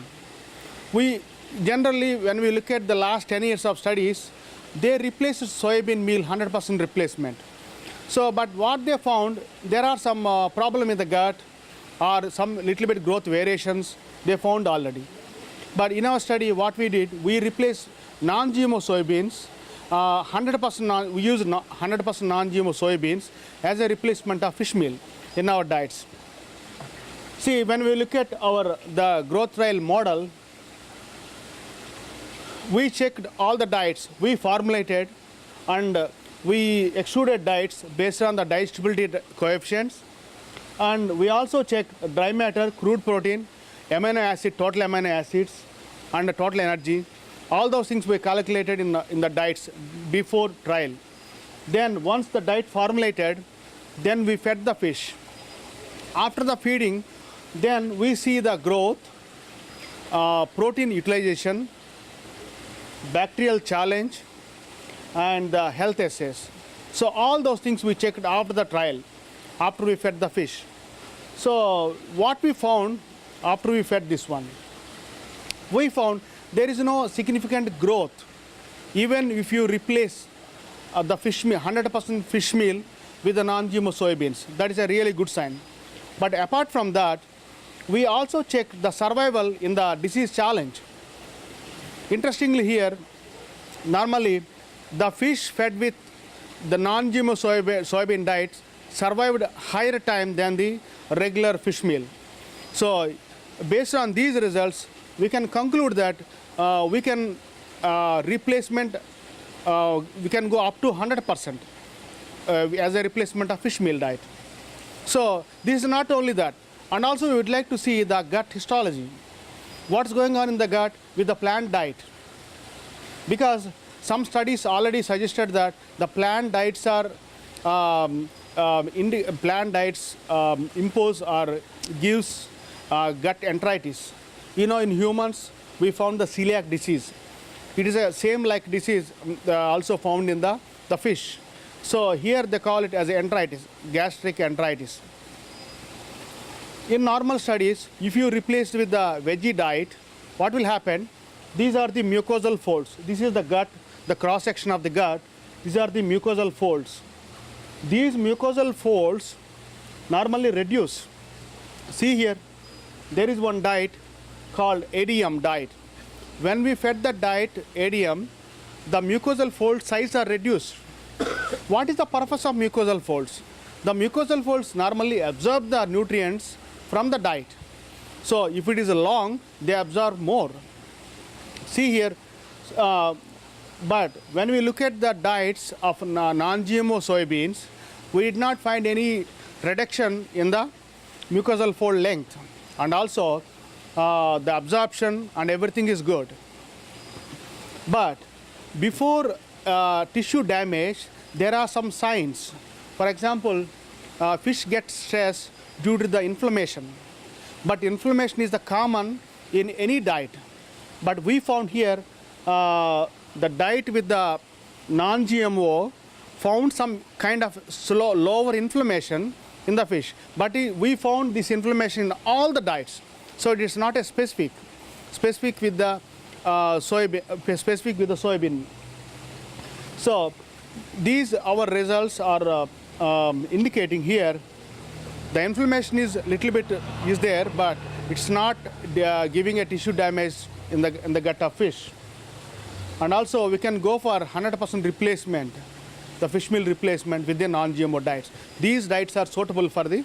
We generally, when we look at the last 10 years of studies, they replaced soybean meal 100% replacement. So, but what they found, there are some problem in the gut or some little bit growth variations they found already. But in our study, what we did, we replaced non-GMO soybeans, 100% we use 100% non-GMO soybeans as a replacement of fish meal in our diets. See, when we look at the growth trial model, we checked all the diets we formulated, and we extruded diets based on the digestibility coefficients. And we also checked dry matter, crude protein, amino acid, total amino acids, and the total energy. All those things we calculated in the diets before trial. Then once the diet formulated, then we fed the fish. After the feeding, then we see the growth, protein utilization, bacterial challenge, and the health assays. So all those things we checked after the trial, after we fed the fish. So what we found after we fed this one, we found there is no significant growth even if you replace the fish meal, 100% fish meal with the non-GMO soybeans. That is a really good sign. But apart from that, we also checked the survival in the disease challenge. Interestingly here, normally the fish fed with the non-GMO soybean diets survived higher time than the regular fish meal. So based on these results, we can conclude that we can we can go up to 100% as a replacement of fish meal diet. So this is not only that, and also we would like to see the gut histology. What's going on in the gut with the plant diet? Because some studies already suggested that the plant diets are impose or gives gut enteritis. You know, in humans, we found the celiac disease. It is a same like disease also found in the fish. So here they call it as enteritis, gastric enteritis. In normal studies, if you replace with the veggie diet, what will happen? These are the mucosal folds. This is the gut, the cross section of the gut. These are the mucosal folds. These mucosal folds normally reduce. See here, there is one diet called ADM diet. When we fed the diet ADM, the mucosal fold size are reduced. What is the purpose of mucosal folds? The mucosal folds normally absorb the nutrients from the diet. So if it is long, they absorb more. See here, but when we look at the diets of non-GMO soybeans, we did not find any reduction in the mucosal fold length. And also, the absorption and everything is good. But before tissue damage, there are some signs. For example, fish get stressed due to the inflammation. But inflammation is the common in any diet. But we found here the diet with the non-GMO found some kind of lower inflammation in the fish. But we found this inflammation in all the diets. So it is not a specific with the soybean. So these our results are indicating here. The inflammation is little bit is there, but it's not giving a tissue damage in the gut of fish. And also we can go for 100% replacement, the fish meal replacement with the non-GMO diets. These diets are suitable for the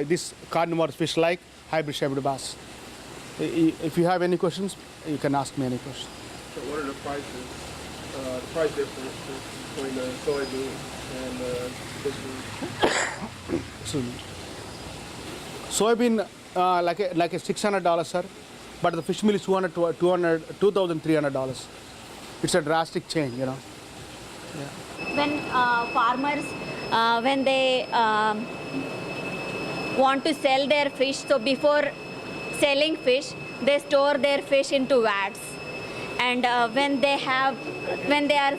this carnivorous fish like hybrid shaped bass. If you have any questions, you can ask me any questions. So what are the prices, the price difference between the soybean and fish meal? So, soybean like a $600, sir, but the fish meal is $2,300. It's a drastic change, you know. Yeah. When farmers, when they want to sell their fish, so before selling fish, they store their fish into vats. And when they are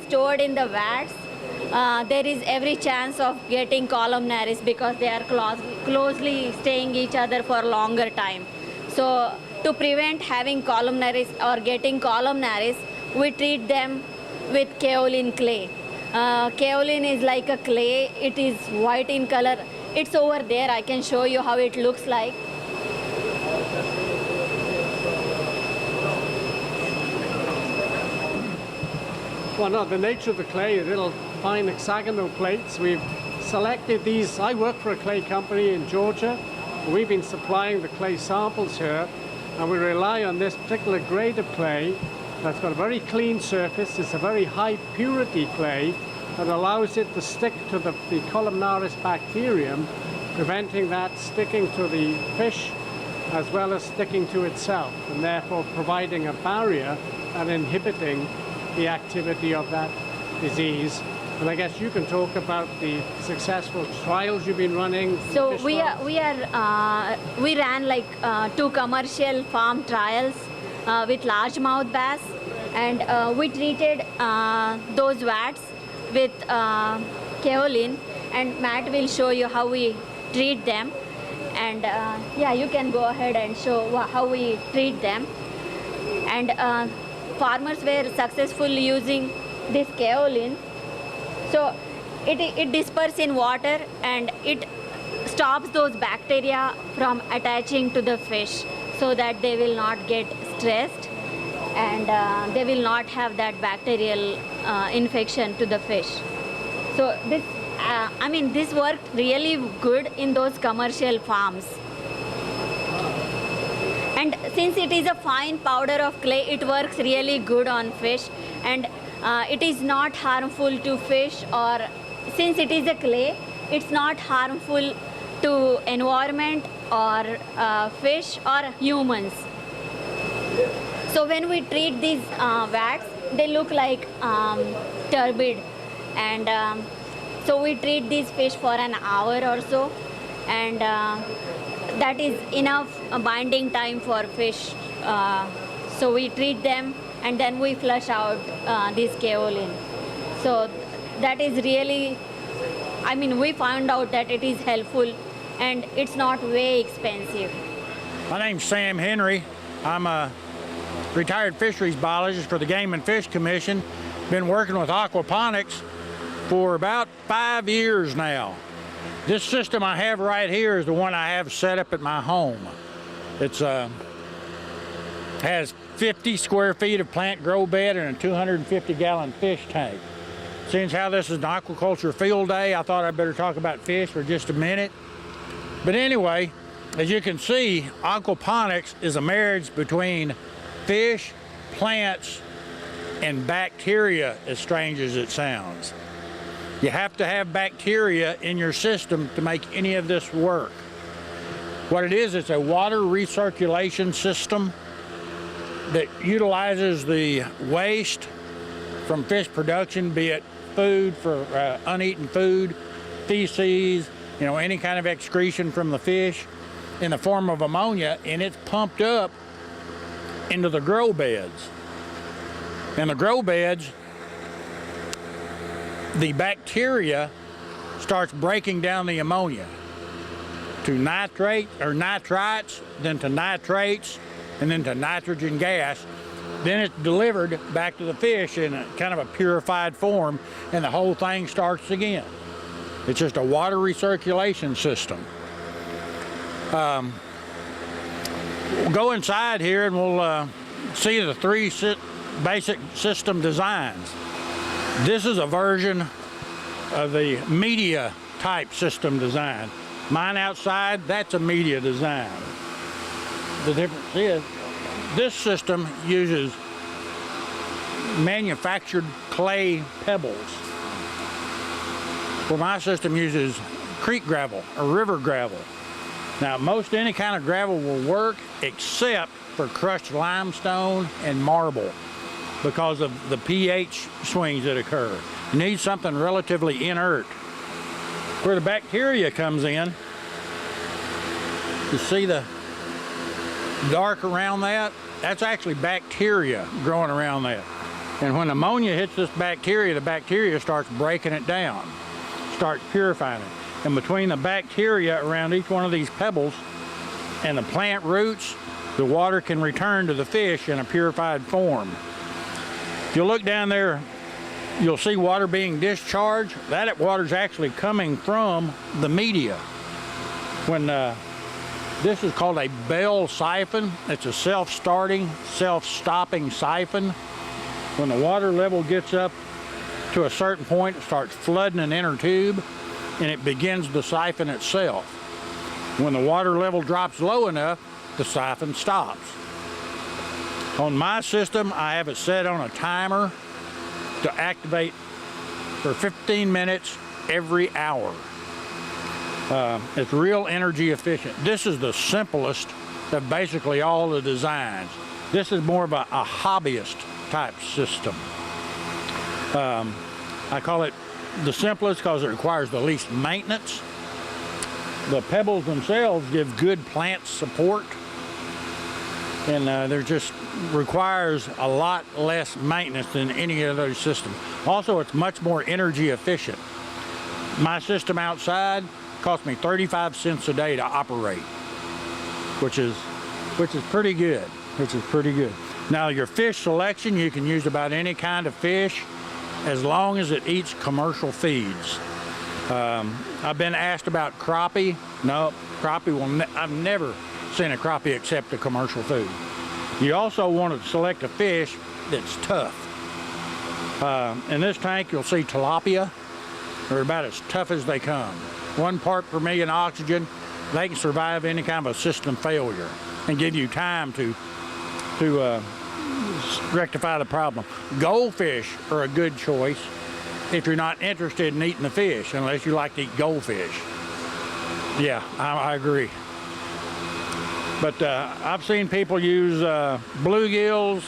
stored in the vats, there is every chance of getting columnaris because they are closely staying each other for a longer time. So to prevent having columnaris or getting columnaris, we treat them with kaolin clay. Kaolin is like a clay. It is white in color. It's over there. I can show you how it looks like. Well, no, the nature of the clay is little fine hexagonal plates. We've selected these. I work for a clay company in Georgia. We've been supplying the clay samples here, and we rely on this particular grade of clay that's got a very clean surface. It's a very high purity clay that allows it to stick to the columnaris bacterium, preventing that sticking to the fish as well as sticking to itself, and therefore providing a barrier and inhibiting the activity of that disease. And I guess you can talk about the successful trials you've been running. So we ran like 2 commercial farm trials with largemouth bass, and we treated those vats with kaolin, and Matt will show you how we treat them. And yeah, you can go ahead and show how we treat them. And farmers were successful using this kaolin. So it disperses in water and it stops those bacteria from attaching to the fish, so that they will not get stressed and they will not have that bacterial infection to the fish. So this, this worked really good in those commercial farms. And since it is a fine powder of clay, it works really good on fish, and it is not harmful to fish, or since it is a clay, it's not harmful to environment or fish or humans. So when we treat these vats, they look like turbid, and so we treat these fish for an hour or so, and that is enough binding time for fish. So we treat them and then we flush out this kaolin. So that is really, we found out that it is helpful and it's not way expensive. My name's Sam Henry. I'm a retired fisheries biologist for the Game and Fish Commission. Been working with aquaponics for about 5 years now. This system I have right here is the one I have set up at my home. It's has 50 square feet of plant grow bed and a 250-gallon fish tank. Since how this is an aquaculture field day, I thought I'd better talk about fish for just a minute. But anyway, as you can see, aquaponics is a marriage between fish, plants, and bacteria, as strange as it sounds. You have to have bacteria in your system to make any of this work. What it is, it's a water recirculation system that utilizes the waste from fish production, be it food for uneaten food, feces, any kind of excretion from the fish in the form of ammonia, and it's pumped up into the grow beds. In the grow beds, the bacteria starts breaking down the ammonia to nitrate or nitrites, then to nitrates, and then to nitrogen gas. Then it's delivered back to the fish in a kind of a purified form, and the whole thing starts again. It's just a water recirculation system. We'll go inside here and we'll see the 3 basic system designs. This is a version of the media type system design. Mine outside, that's a media design. The difference is this system uses manufactured clay pebbles, where my system uses creek gravel or river gravel. Now, most any kind of gravel will work except for crushed limestone and marble, because of the pH swings that occur. You need something relatively inert. Where the bacteria comes in, you see the dark around that? That's actually bacteria growing around that. And when ammonia hits this bacteria, the bacteria starts breaking it down, starts purifying it. And between the bacteria around each one of these pebbles and the plant roots, the water can return to the fish in a purified form. If you look down there, you'll see water being discharged. That water's actually coming from the media. When this is called a bell siphon. It's a self-starting, self-stopping siphon. When the water level gets up to a certain point, it starts flooding an inner tube, and it begins the siphon itself. When the water level drops low enough, the siphon stops. On my system, I have it set on a timer to activate for 15 minutes every hour. It's real energy efficient. This is the simplest of basically all the designs. This is more of a hobbyist type system. I call it the simplest because it requires the least maintenance. The pebbles themselves give good plant support, and there just requires a lot less maintenance than any other system. Also, it's much more energy efficient. My system outside cost me 35 cents a day to operate, which is pretty good. Now, your fish selection, you can use about any kind of fish as long as it eats commercial feeds. I've been asked about crappie. No, crappie I've never seen a crappie accept a commercial food. You also want to select a fish that's tough. In this tank, you'll see tilapia. They're about as tough as they come. 1 part per million oxygen. They can survive any kind of a system failure and give you time to rectify the problem. Goldfish are a good choice if you're not interested in eating the fish, unless you like to eat goldfish. Yeah, I agree. But I've seen people use bluegills,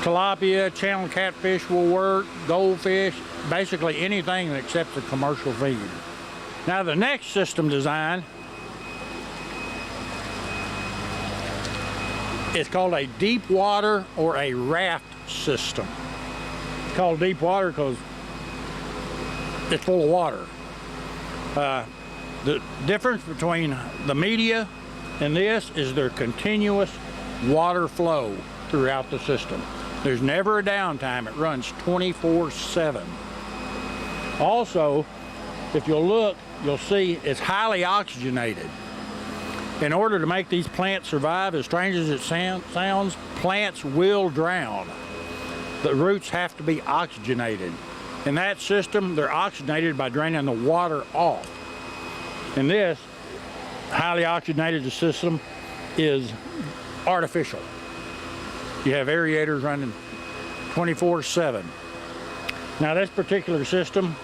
tilapia, channel catfish will work, goldfish, basically anything that accepts a commercial feed. Now the next system design is called a deep water or a raft system. It's called deep water because it's full of water. The difference between the media and this is their continuous water flow throughout the system. There's never a downtime. It runs 24/7. Also, if you'll look, you'll see it's highly oxygenated. In order to make these plants survive, as strange as it sounds, plants will drown. The roots have to be oxygenated. In that system, they're oxygenated by draining the water off. And this highly oxygenated system is artificial. You have aerators running 24/7. Now this particular system,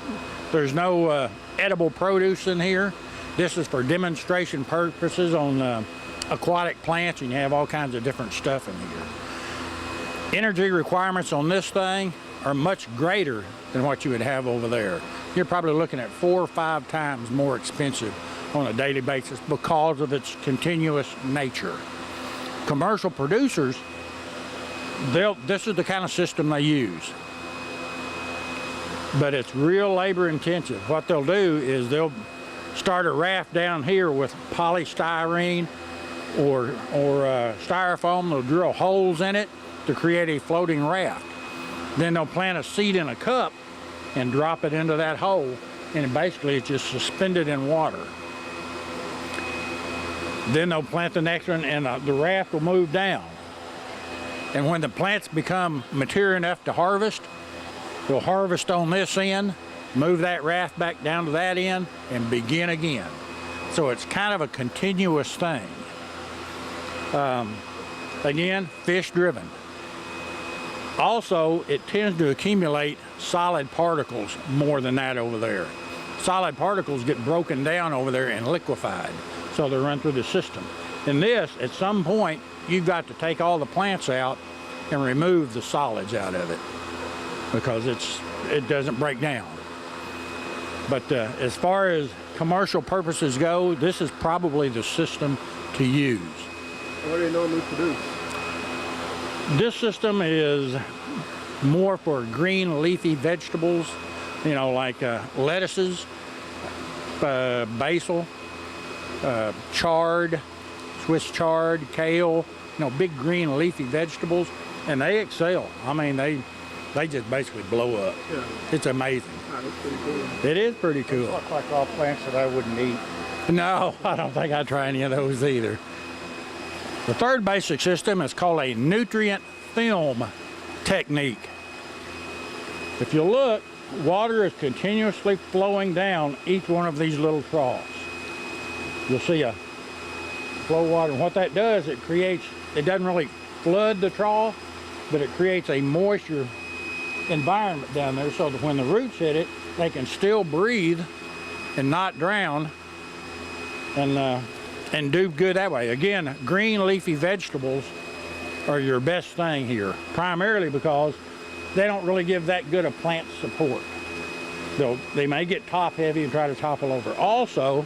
there's no edible produce in here. This is for demonstration purposes on aquatic plants, and you have all kinds of different stuff in here. Energy requirements on this thing are much greater than what you would have over there. You're probably looking at 4 or 5 times more expensive on a daily basis because of its continuous nature. Commercial producers, this is the kind of system they use. But it's real labor intensive. What they'll do is they'll start a raft down here with polystyrene or styrofoam. They'll drill holes in it to create a floating raft. Then they'll plant a seed in a cup and drop it into that hole, and basically it's just suspended in water. Then they'll plant the next one, and the raft will move down. And when the plants become mature enough to harvest, they'll harvest on this end, move that raft back down to that end, and begin again. So it's kind of a continuous thing. Again, fish driven. Also, it tends to accumulate solid particles more than that over there. Solid particles get broken down over there and liquefied, so they run through the system. In this, at some point, you've got to take all the plants out and remove the solids out of it because it doesn't break down. But as far as commercial purposes go, this is probably the system to use. What do you normally produce? This system is more for green leafy vegetables, you know, like lettuces, basil, chard, Swiss chard, kale, you know, big green leafy vegetables, and they excel. I mean, they just basically blow up. Yeah. It's amazing. That's pretty cool. It is pretty cool. They look like all plants that I wouldn't eat. No, I don't think I'd try any of those either. The third basic system is called a nutrient film technique. If you look, water is continuously flowing down each one of these little troughs. You'll see a flow water, and what that does, it doesn't really flood the trough, but it creates a moisture environment down there so that when the roots hit it, they can still breathe and not drown and do good that way. Again, green leafy vegetables are your best thing here, primarily because they don't really give that good a plant support. They may get top heavy and try to topple over. Also,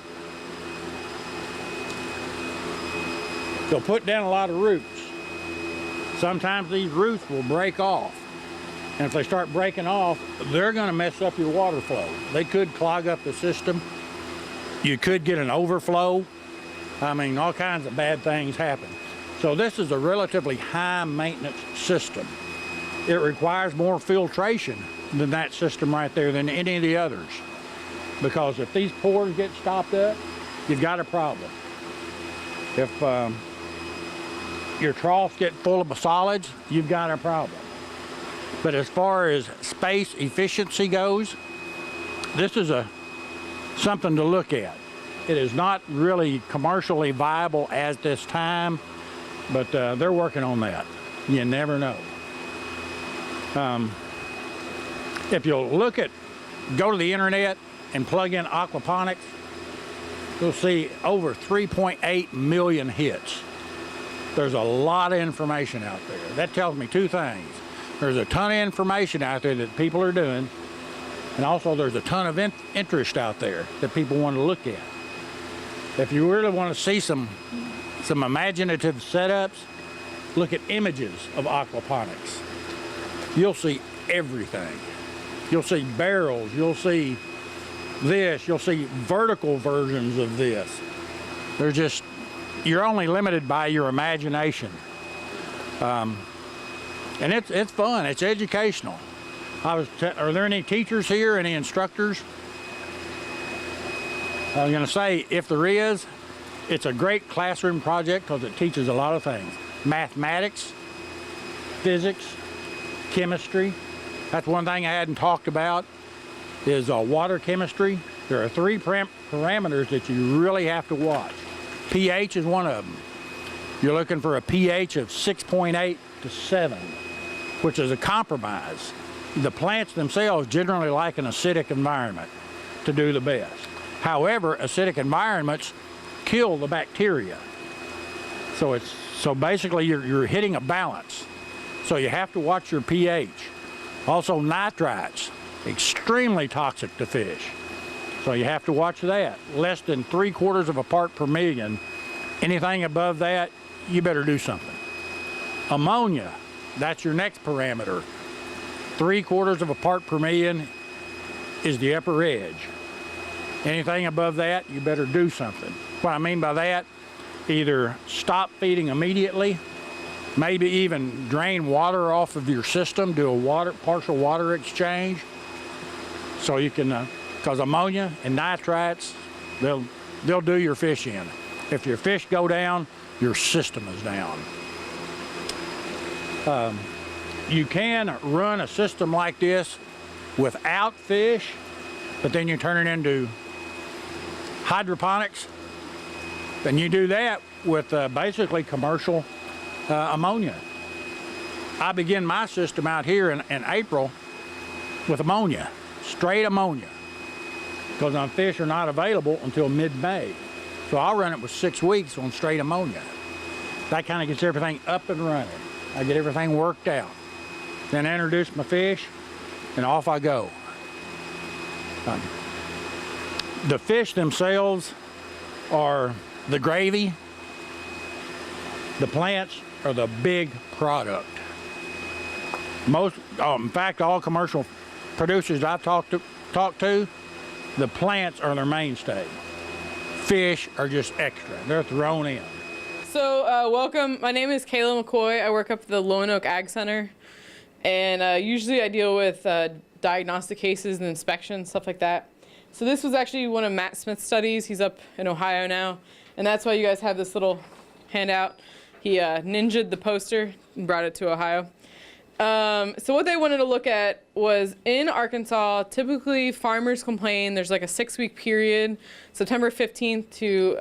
they'll put down a lot of roots. Sometimes these roots will break off. And if they start breaking off, they're going to mess up your water flow. They could clog up the system. You could get an overflow. I mean, all kinds of bad things happen. So this is a relatively high maintenance system. It requires more filtration than that system right there than any of the others. Because if these pores get stopped up, you've got a problem. If your troughs get full of solids, you've got a problem. But as far as space efficiency goes, this is something to look at. It is not really commercially viable at this time, but they're working on that. You never know. If you'll go to the internet and plug in aquaponics, you'll see over 3.8 million hits. There's a lot of information out there. That tells me two things. There's a ton of information out there that people are doing, and also there's a ton of interest out there that people want to look at. If you really want to see some imaginative setups, look at images of aquaponics. You'll see everything. You'll see barrels, you'll see this, you'll see vertical versions of this. You're only limited by your imagination. And it's fun, it's educational. Are there any teachers here, any instructors? I was gonna say, if there is, it's a great classroom project because it teaches a lot of things. Mathematics, physics, chemistry. That's one thing I hadn't talked about is water chemistry. There are 3 parameters that you really have to watch. pH is one of them. You're looking for a pH of 6.8 to 7, which is a compromise. The plants themselves generally like an acidic environment to do the best. However, acidic environments kill the bacteria. So basically you're hitting a balance. So you have to watch your pH. Also nitrites, extremely toxic to fish. So you have to watch that. Less than 3/4 of a part per million. Anything above that, you better do something. Ammonia, that's your next parameter. 3/4 of a part per million is the upper edge. Anything above that, you better do something. What I mean by that, either stop feeding immediately, maybe even drain water off of your system, do a partial water exchange, so you can, because ammonia and nitrites, they'll do your fish in. If your fish go down, your system is down. You can run a system like this without fish, but then you turn it into hydroponics, and you do that with basically commercial ammonia. I begin my system out here in April with ammonia, straight ammonia, because my fish are not available until mid-May. So I'll run it with 6 weeks on straight ammonia. That kind of gets everything up and running. I get everything worked out. Then I introduce my fish, and off I go. The fish themselves are the gravy. The plants are the big product. In fact, all commercial producers I've talked to, the plants are their mainstay. Fish are just extra. They're thrown in. So welcome. My name is Kelley McCoy. I work up at the Lonoke Ag Center, and usually I deal with diagnostic cases and inspections, stuff like that. So this was actually one of Matt Smith's studies. He's up in Ohio now, and that's why you guys have this little handout. He ninja'd the poster and brought it to Ohio. So what they wanted to look at was in Arkansas, typically farmers complain there's like a 6-week period, July 15th to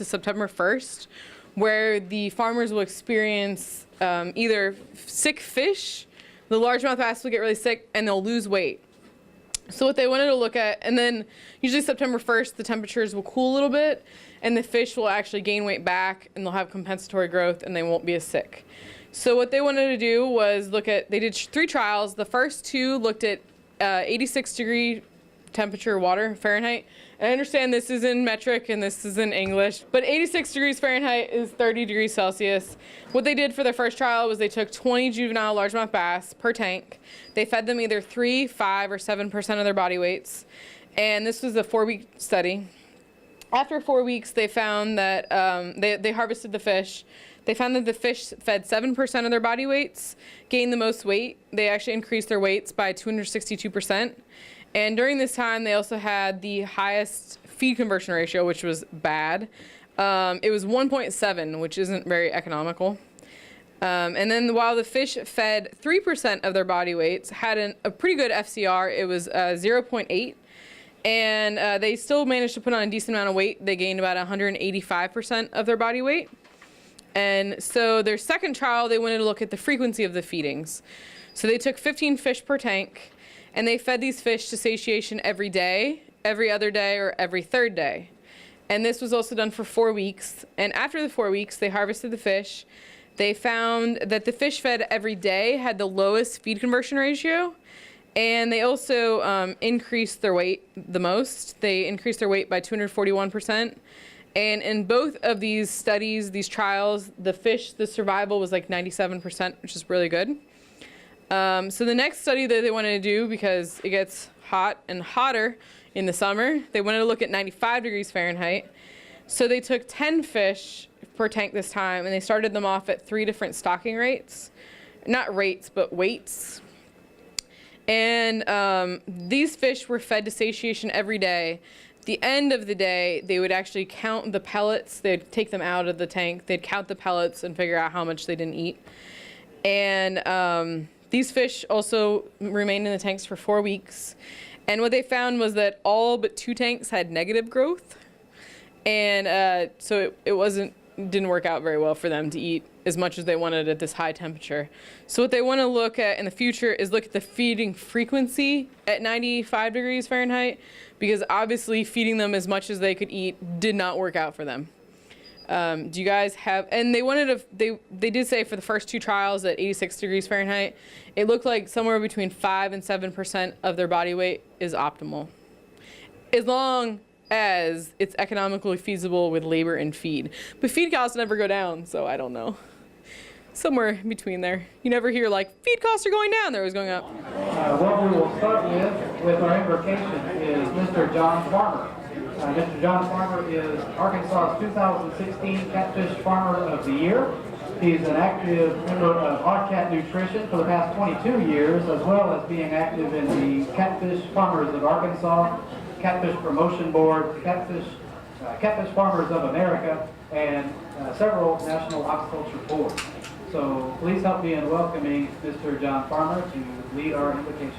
September 1st, where the farmers will experience either sick fish, the largemouth bass will get really sick, and they'll lose weight. So what they wanted to look at, and then usually September 1st, the temperatures will cool a little bit, and the fish will actually gain weight back, and they'll have compensatory growth, and they won't be as sick. So what they wanted to do was look at, they did 3 trials. The first 2 looked at 86-degree temperature water, Fahrenheit. And I understand this is in metric and this is in English, but 86 degrees Fahrenheit is 30 degrees Celsius. What they did for their first trial was they took 20 juvenile largemouth bass per tank. They fed them either 3, 5, or 7% of their body weights. And this was a 4-week study. After 4 weeks, they found that they harvested the fish. They found that the fish fed 7% of their body weights, gained the most weight. They actually increased their weights by 262%. And during this time, they also had the highest feed conversion ratio, which was bad. It was 1.7, which isn't very economical. And then while the fish fed 3% of their body weights, had a pretty good FCR, it was 0.8. And they still managed to put on a decent amount of weight. They gained about 185% of their body weight. And so their second trial, they wanted to look at the frequency of the feedings. So they took 15 fish per tank, and they fed these fish to satiation every day, every other day, or every third day. And this was also done for 4 weeks. And after the 4 weeks, they harvested the fish. They found that the fish fed every day had the lowest feed conversion ratio. And they also increased their weight the most. They increased their weight by 241%. And in both of these studies, these trials, the fish, the survival was like 97%, which is really good. So the next study that they wanted to do, because it gets hot and hotter in the summer, they wanted to look at 95 degrees Fahrenheit. So they took 10 fish per tank this time, and they started them off at 3 different stocking rates. Not rates, but weights. And these fish were fed to satiation every day. At the end of the day, they would actually count the pellets. They'd take them out of the tank. They'd count the pellets and figure out how much they didn't eat. And these fish also remained in the tanks for 4 weeks. And what they found was that all but 2 tanks had negative growth. And so it didn't work out very well for them to eat as much as they wanted at this high temperature. So what they want to look at in the future is look at the feeding frequency at 95 degrees Fahrenheit, because obviously feeding them as much as they could eat did not work out for them. Do you guys have, and they wanted to, they did say for the first 2 trials at 86 degrees Fahrenheit, it looked like somewhere between 5 and 7% of their body weight is optimal, as long as it's economically feasible with labor and feed. But feed costs never go down, so I don't know. Somewhere in between there. You never hear like, feed costs are going down, they're always going up. What we will start with our invocation is Mr. John Farmer. Mr. John Farmer is Arkansas's 2016 Catfish Farmer of the Year. He's an active member of OdCat Nutrition for the past 22 years, as well as being active in the Catfish Farmers of Arkansas, Catfish Promotion Board, Catfish Farmers of America, and several national aquaculture boards. So please help me in welcoming Mr. John Farmer to lead our invocation.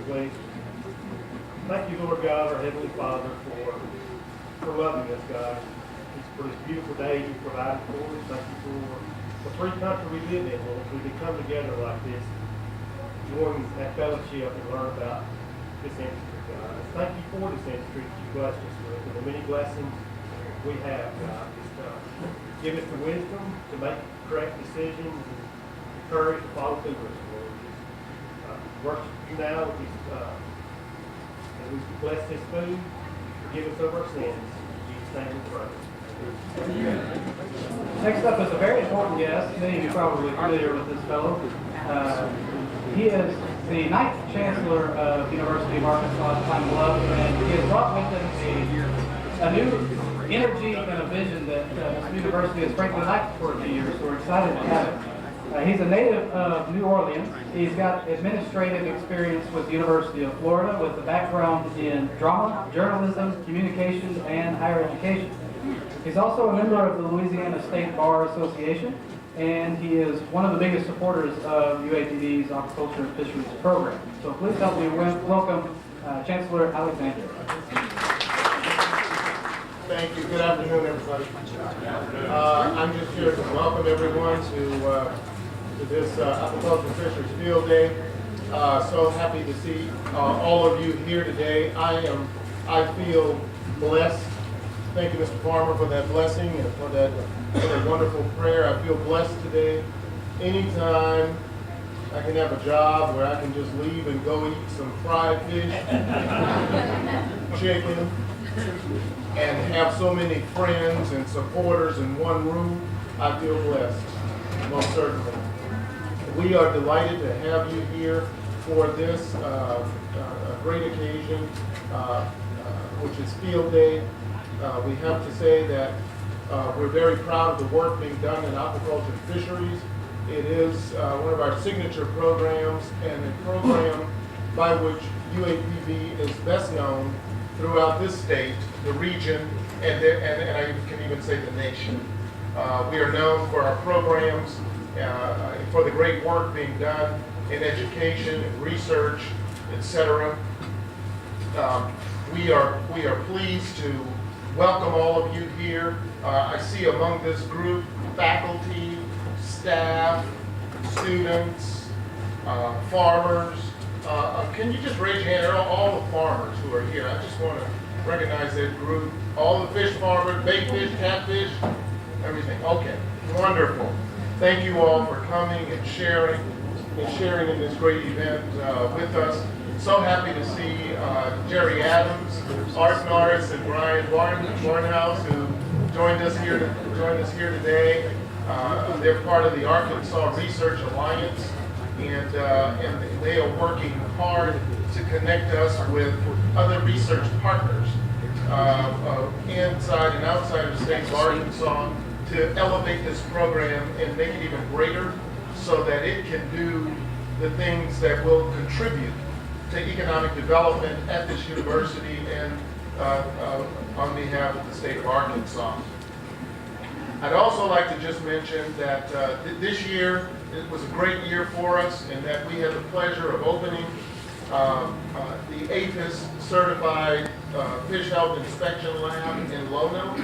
Please. Thank you, Lord God, our Heavenly Father, for loving us, God. For this beautiful day you provided for us. Thank you for the free country we live in, Lord. We can come together like this, join that fellowship and learn about this industry, God. Thank you for this industry that you blessed us with, and the many blessings we have, God. Just give us the wisdom to make correct decisions and the courage to follow through us, Lord. Just worship you now with these, and we bless this food. Forgive us of our sins. In Jesus' name we pray. Next up is a very important guest. Many of you are probably familiar with this fellow. He is the 9th Chancellor of the University of Arkansas at Pine Bluff, and he has brought with him a new energy and a vision that this university has frankly lacked for a few years, so we're excited to have him. He's a native of New Orleans. He's got administrative experience with the University of Florida with a background in drama, journalism, communications, and higher education. He's also a member of the Louisiana State Bar Association, and he is one of the biggest supporters of UAPB's Aquaculture and Fisheries program. So please help me welcome Chancellor Alexander. Thank you, Good afternoon, everybody. I'm just here to welcome everyone to this Aquaculture Fisheries Field Day. So happy to see all of you here today. I feel blessed. Thank you, Mr. Farmer, for that blessing and for that wonderful prayer. I feel blessed today. Anytime I can have a job where I can just leave and go eat some fried fish, chicken, and have so many friends and supporters in one room, I feel blessed, most certainly. We are delighted to have you here for this great occasion, which is Field Day. We have to say that we're very proud of the work being done in aquaculture and fisheries. It is one of our signature programs and a program by which UAPB is best known throughout this state, the region, and I can even say the nation. We are known for our programs, for the great work being done in education and research, etc. We are pleased to welcome all of you here. I see among this group faculty, staff, students, farmers. Can you just raise your hand? All the farmers who are here. I just want to recognize that group. All the fish farmers, bait fish, catfish, everything. Okay, wonderful. Thank you all for coming and sharing in this great event with us. So happy to see Jerry Adams, Art Norris, and Brian Barnhouse, who joined us here today. They're part of the Arkansas Research Alliance, and they are working hard to connect us with other research partners inside and outside of the state of Arkansas to elevate this program and make it even greater so that it can do the things that will contribute to economic development at this university and on behalf of the state of Arkansas. I'd also like to just mention that this year, it was a great year for us in that we had the pleasure of opening the APHIS certified fish health inspection lab in Lono.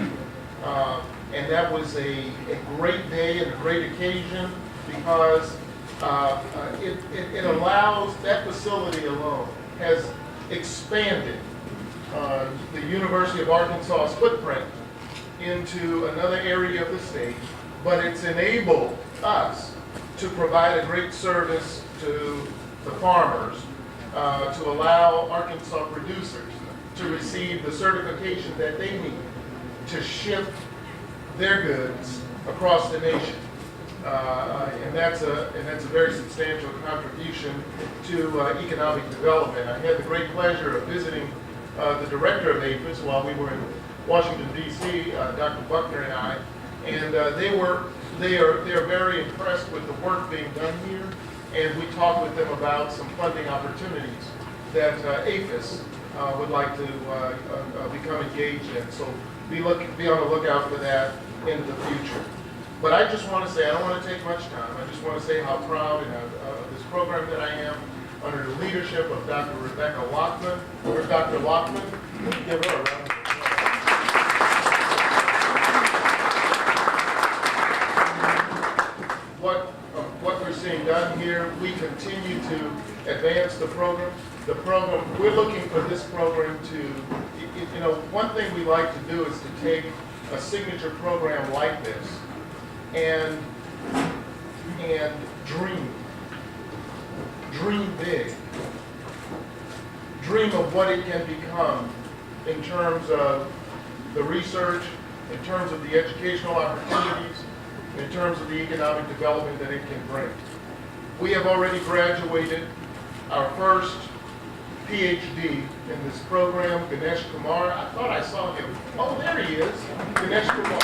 And that was a great day and a great occasion because it allows, that facility alone has expanded the University of Arkansas's footprint into another area of the state, but it's enabled us to provide a great service to the farmers, to allow Arkansas producers to receive the certification that they need to ship their goods across the nation. And that's a very substantial contribution to economic development. I had the great pleasure of visiting the director of APHIS while we were in Washington, D.C., Dr. Buckner and I, and they are very impressed with the work being done here, and we talked with them about some funding opportunities that APHIS would like to become engaged in. So be on the lookout for that in the future. But I just want to say, I don't want to take much time. I just want to say how proud of this program that I am under the leadership of Dr. Rebecca Lockman. Where's Dr. Lockman? Give her a round of applause. What we're seeing done here, we continue to advance the program. We're looking for this program to, one thing we like to do is to take a signature program like this and dream big, dream of what it can become in terms of the research, in terms of the educational opportunities, in terms of the economic development that it can bring. We have already graduated our first PhD in this program, Ganesh Kumar. I thought I saw him. Oh, there he is, Ganesh Kumar.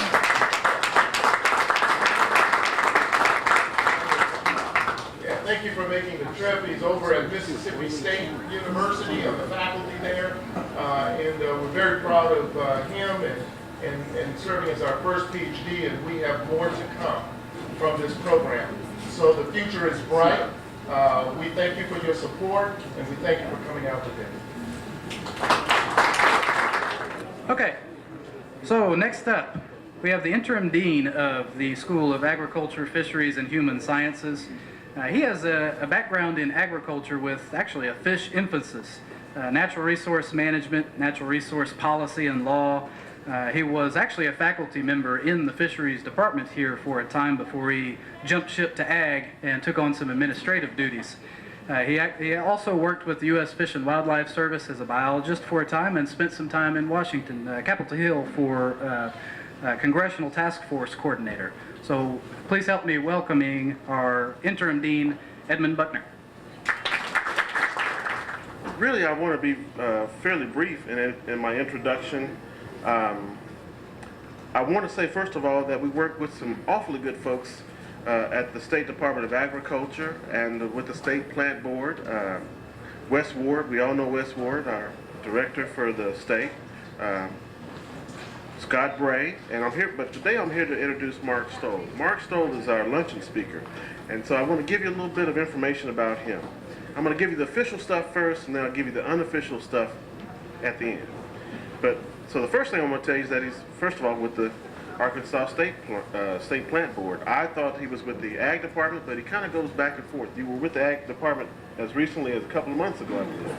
Thank you for making the trip. He's over at Mississippi State University on the faculty there. And we're very proud of him and serving as our first PhD, and we have more to come from this program. So the future is bright. We thank you for your support, and we thank you for coming out today. Okay. So next up, we have the interim dean of the School of Agriculture, Fisheries, and Human Sciences. He has a background in agriculture with actually a fish emphasis, natural resource management, natural resource policy and law. He was actually a faculty member in the Fisheries department here for a time before he jumped ship to ag and took on some administrative duties. He also worked with the U.S. Fish and Wildlife Service as a biologist for a time and spent some time in Washington, Capitol Hill for Congressional Task Force Coordinator. So please help me welcoming our interim dean, Edmund Buckner. Really, I want to be fairly brief in my introduction. I want to say, first of all, that we work with some awfully good folks at the State Department of Agriculture and with the State Plant Board. Wes Ward, we all know Wes Ward, our director for the state. Scott Bray, and I'm here, but today I'm here to introduce Mark Stoll. Mark Stoll is our luncheon speaker, and so I want to give you a little bit of information about him. I'm going to give you the official stuff first, and then I'll give you the unofficial stuff at the end. So the first thing I'm going to tell you is that he's, first of all, with the Arkansas State Plant Board. I thought he was with the Ag Department, but he kind of goes back and forth. You were with the Ag Department as recently as a couple of months ago, I believe.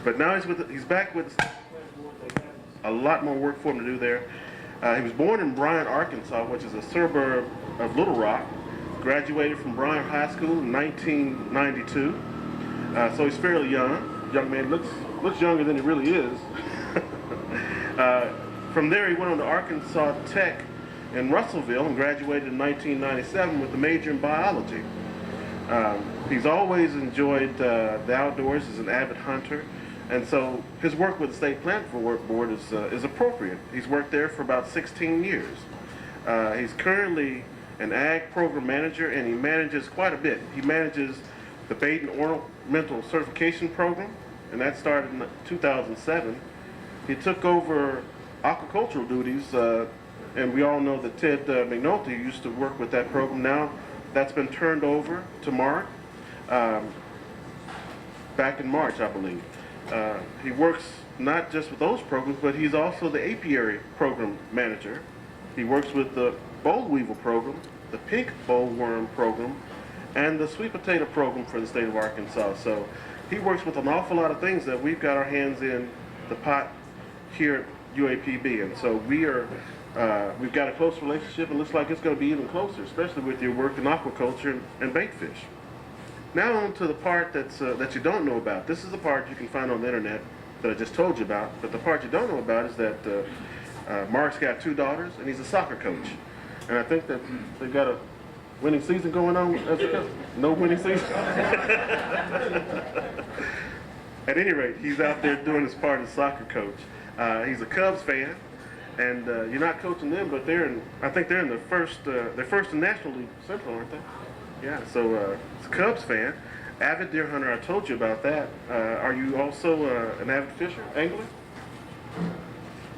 But now he's back with the State Plant Board. They have a lot more work for him to do there. He was born in Bryan, Arkansas, which is a suburb of Little Rock. Graduated from Bryan High School in 1992. So he's fairly young. Young man, looks younger than he really is. From there, he went on to Arkansas Tech in Russellville and graduated in 1997 with a major in biology. He's always enjoyed the outdoors as an avid hunter, and so his work with the State Plant Board is appropriate. He's worked there for about 16 years. He's currently an ag program manager, and he manages quite a bit. He manages the Bait and Ornamental Certification Program, and that started in 2007. He took over aquacultural duties, and we all know that Ted McNulty used to work with that program. Now that's been turned over to Mark back in March, I believe. He works not just with those programs, but he's also the apiary program manager. He works with the boll weevil program, the pink bollworm program, and the sweet potato program for the state of Arkansas. So he works with an awful lot of things that we've got our hands in the pot here at UAPB, and so we've got a close relationship, and looks like it's going to be even closer, especially with your work in aquaculture and bait fish. Now on to the part that you don't know about. This is the part you can find on the internet that I just told you about, but the part you don't know about is that Mark's got 2 daughters, and he's a soccer coach. And I think that they've got a winning season going on as a no winning season. At any rate, he's out there doing his part as soccer coach. He's a Cubs fan, and you're not coaching them, but I think they're in they're first in National League Central, aren't they? Yeah, so he's a Cubs fan, avid deer hunter. I told you about that. Are you also an avid fisher, angler?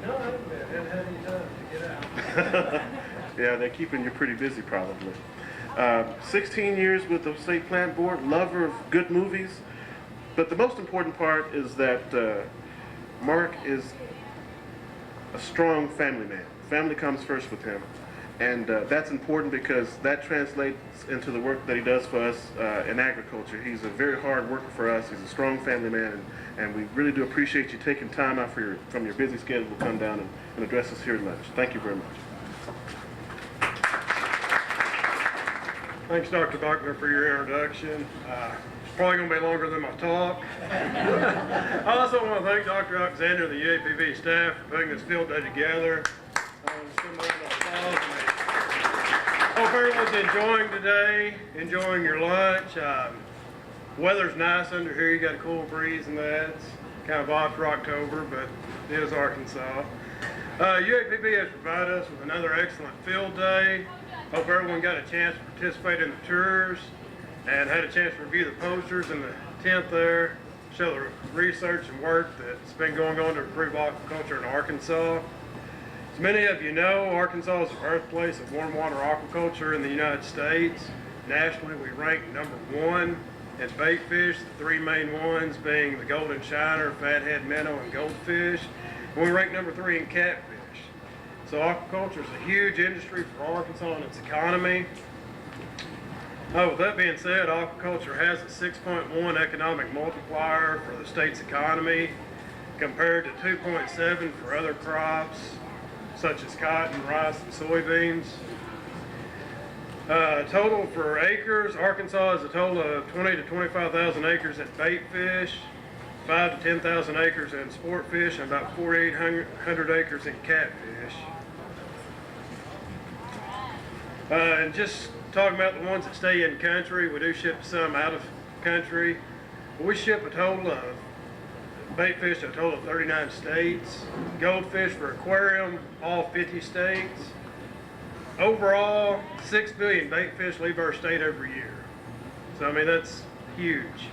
No, I haven't had any time to get out. Yeah, they're keeping you pretty busy probably. 16 years with the State Plant Board, lover of good movies, but the most important part is that Mark is a strong family man. Family comes first with him, and that's important because that translates into the work that he does for us in agriculture. He's a very hard worker for us. He's a strong family man, and we really do appreciate you taking time out from your busy schedule to come down and address us here at lunch. Thank you very much. Thanks, Dr. Buckner, for your introduction. It's probably going to be longer than my talk. I also want to thank Dr. Alexander and the UAPB staff for putting this field day together. Hope everyone's enjoying today, enjoying your lunch. Weather's nice under here. You got a cool breeze and that. It's kind of odd for October, but it is Arkansas. UAPB has provided us with another excellent field day. Hope everyone got a chance to participate in the tours and had a chance to review the posters in the tent there, show the research and work that's been going on to improve aquaculture in Arkansas. As many of you know, Arkansas is the birthplace of warm water aquaculture in the United States. Nationally, we rank #1 in bait fish, the 3 main ones being the golden shiner, fathead minnow, and goldfish. And we rank #3 in catfish. So aquaculture is a huge industry for Arkansas and its economy. With that being said, aquaculture has a 6.1 economic multiplier for the state's economy compared to 2.7 for other crops such as cotton, rice, and soybeans. Total for acres, Arkansas has a total of 20 to 25,000 acres in bait fish, 5 to 10,000 acres in sport fish, and about 4,800 acres in catfish. And just talking about the ones that stay in country, we do ship some out of country. We ship a total of bait fish to a total of 39 states, goldfish for aquarium, all 50 states. Overall, 6 billion bait fish leave our state every year. So, I mean, that's huge.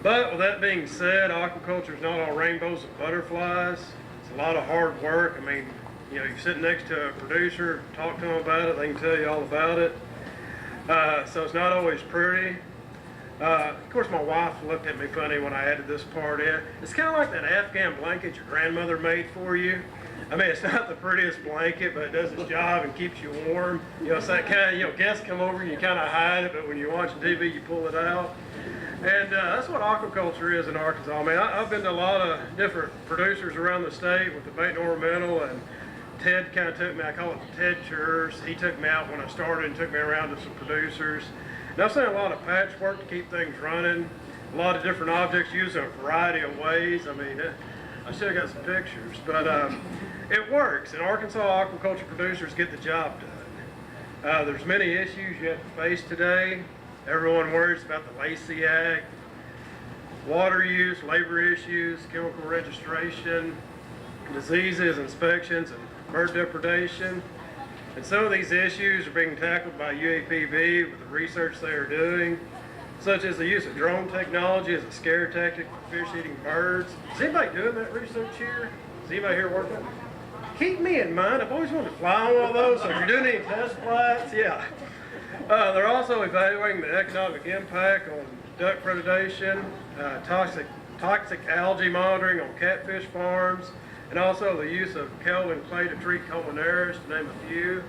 But with that being said, aquaculture is not all rainbows and butterflies. It's a lot of hard work. I mean, you know, you sit next to a producer, talk to them about it, they can tell you all about it. So it's not always pretty. Of course, my wife looked at me funny when I added this part in. It's kind of like that Afghan blanket your grandmother made for you. I mean, it's not the prettiest blanket, but it does its job and keeps you warm. You know, it's that kind of, you know, guests come over and you kind of hide it, but when you're watching TV, you pull it out. And that's what aquaculture is in Arkansas. I mean, I've been to a lot of different producers around the state with the bait and ornamental, and Ted kind of took me, I call it the Ted Tours. He took me out when I started and took me around to some producers. And I've seen a lot of patchwork to keep things running, a lot of different objects used in a variety of ways. I mean, I still got some pictures, but it works. And Arkansas aquaculture producers get the job done. There's many issues you have to face today. Everyone worries about the Lacey Act, water use, labor issues, chemical registration, diseases, inspections, and bird depredation. And some of these issues are being tackled by UAPB with the research they are doing, such as the use of drone technology as a scare tactic for fish-eating birds. Is anybody doing that research here? Is anybody here working? Keep me in mind. I've always wanted to fly on one of those, so if you're doing any test flights, yeah. They're also evaluating the economic impact on duck predation, toxic algae monitoring on catfish farms, and also the use of Kelley and clay to treat colmenares, to name a few.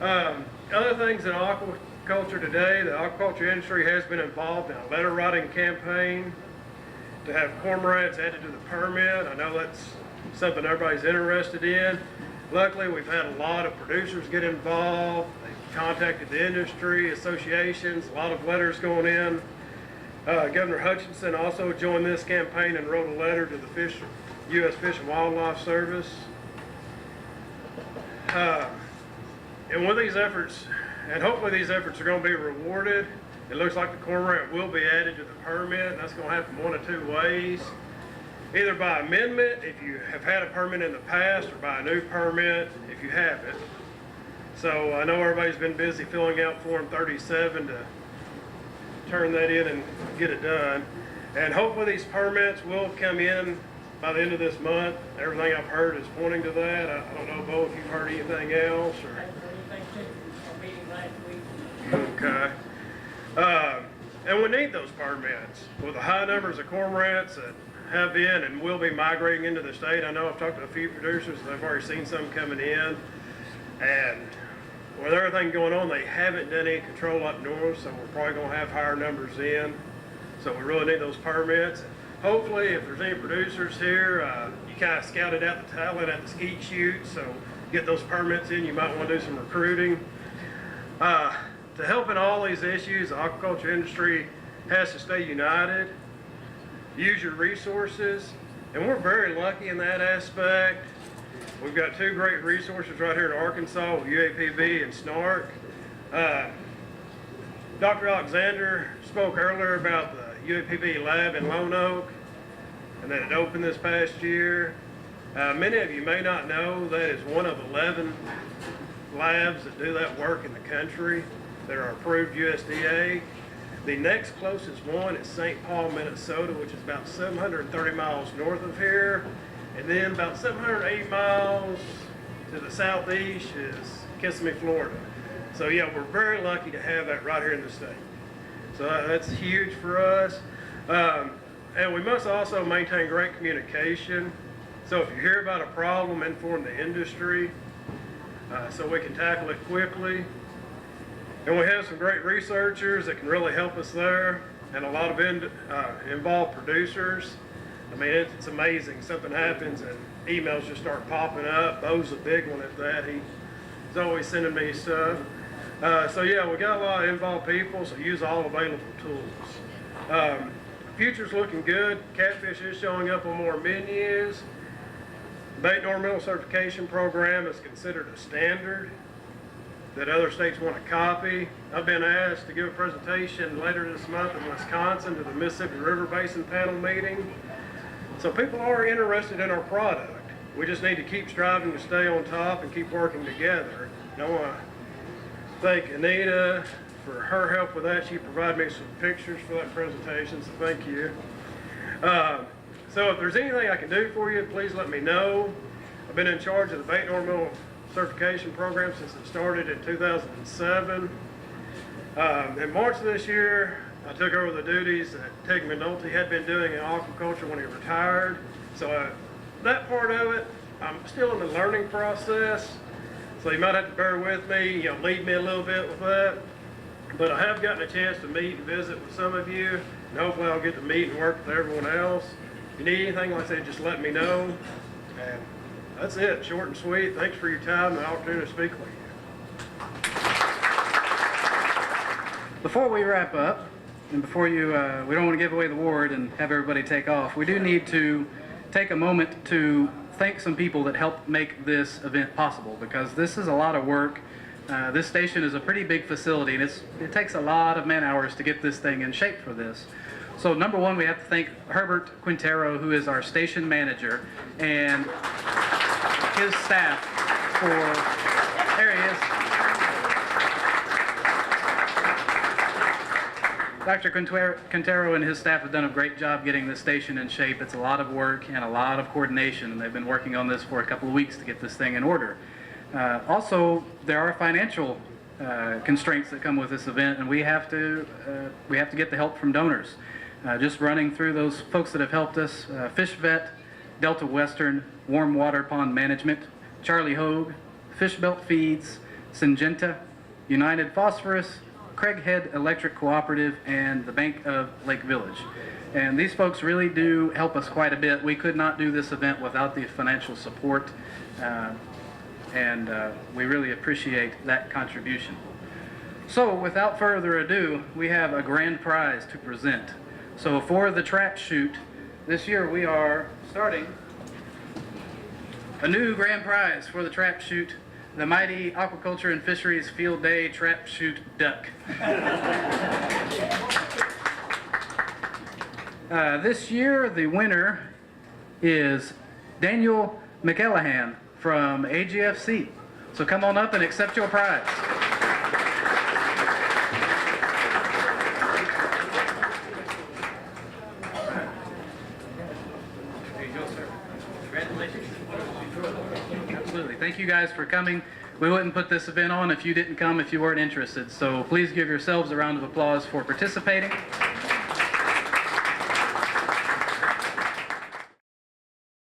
Other things in aquaculture today, the aquaculture industry has been involved in a letter writing campaign to have cormorants added to the permit. I know that's something everybody's interested in. Luckily, we've had a lot of producers get involved. They've contacted the industry, associations, a lot of letters going in. Governor Hutchinson also joined this campaign and wrote a letter to the U.S. Fish and Wildlife Service. And with these efforts, and hopefully these efforts are going to be rewarded, it looks like the cormorant will be added to the permit, and that's going to happen one of two ways. Either by amendment, if you have had a permit in the past, or by a new permit, if you haven't. So I know everybody's been busy filling out Form 37 to turn that in and get it done. And hopefully these permits will come in by the end of this month. Everything I've heard is pointing to that. I don't know, Bo, if you've heard anything else. Okay. And we need those permits. With the high numbers of cormorants that have been and will be migrating into the state, I know I've talked to a few producers and they've already seen some coming in. And with everything going on, they haven't done any control up north, so we're probably going to have higher numbers in. So we really need those permits. Hopefully, if there's any producers here, you kind of scouted out the talent at the skeet shoot, so get those permits in. You might want to do some recruiting. To help in all these issues, the aquaculture industry has to stay united, use your resources, and we're very lucky in that aspect. We've got two great resources right here in Arkansas with UAPB and SNARC. Dr. Alexander spoke earlier about the UAPB lab in Lone Oak, and that it opened this past year. Many of you may not know that is one of 11 labs that do that work in the country that are approved USDA. The next closest one is St. Paul, Minnesota, which is about 730 miles north of here. And then about 780 miles to the southeast is Kissimmee, Florida. So yeah, we're very lucky to have that right here in the state. So that's huge for us. And we must also maintain great communication So if you hear about a problem, inform the industry so we can tackle it quickly. And we have some great researchers that can really help us there, and a lot of involved producers. I mean, it's amazing. Something happens and emails just start popping up. Bo's a big one at that. He's always sending me stuff. So yeah, we got a lot of involved people, so use all available tools. Future's looking good. Catfish is showing up on more menus. Bait and ornamental certification program is considered a standard that other states want to copy. I've been asked to give a presentation later this month in Wisconsin to the Mississippi River Basin panel meeting. So people are interested in our product. We just need to keep striving to stay on top and keep working together. And I want to thank Anita for her help with that. She provided me some pictures for that presentation, so thank you. So if there's anything I can do for you, please let me know. I've been in charge of the bait and ornamental certification program since it started in 2007. In March of this year, I took over the duties that Ted McNulty had been doing in aquaculture when he retired. So that part of it, I'm still in the learning process. So you might have to bear with me, lead me a little bit with that. But I have gotten a chance to meet and visit with some of you, and hopefully I'll get to meet and work with everyone else. If you need anything, like I said, just let me know. And that's it, short and sweet. Thanks for your time and the opportunity to speak with you. Before we wrap up, and before we don't want to give away the award and have everybody take off, we do need to take a moment to thank some people that helped make this event possible, because this is a lot of work. This station is a pretty big facility, and it takes a lot of man hours to get this thing in shape for this. So number one, we have to thank Herbert Quintero, who is our station manager, and his staff for, there he is. Dr. Quintero and his staff have done a great job getting this station in shape. It's a lot of work and a lot of coordination, and they've been working on this for a couple of weeks to get this thing in order. Also, there are financial constraints that come with this event, and we have to get the help from donors. Just running through those folks that have helped us: Fish Vet, Delta Western, Warm Water Pond Management, Charlie Hogue, Fish Belt Feeds, Syngenta, United Phosphorus, Craighead Electric Cooperative, and the Bank of Lake Village. And these folks really do help us quite a bit. We could not do this event without the financial support, and we really appreciate that contribution. So without further ado, we have a grand prize to present. So for the trap shoot, this year we are starting a new grand prize for the trap shoot, the mighty Aquaculture and Fisheries Field Day Trap Shoot Duck. This year the winner is Daniel McEllihan from AGFC. So come on up and accept your prize. Absolutely. Thank you guys for coming. We wouldn't put this event on if you didn't come, if you weren't interested. So please give yourselves a round of applause for participating.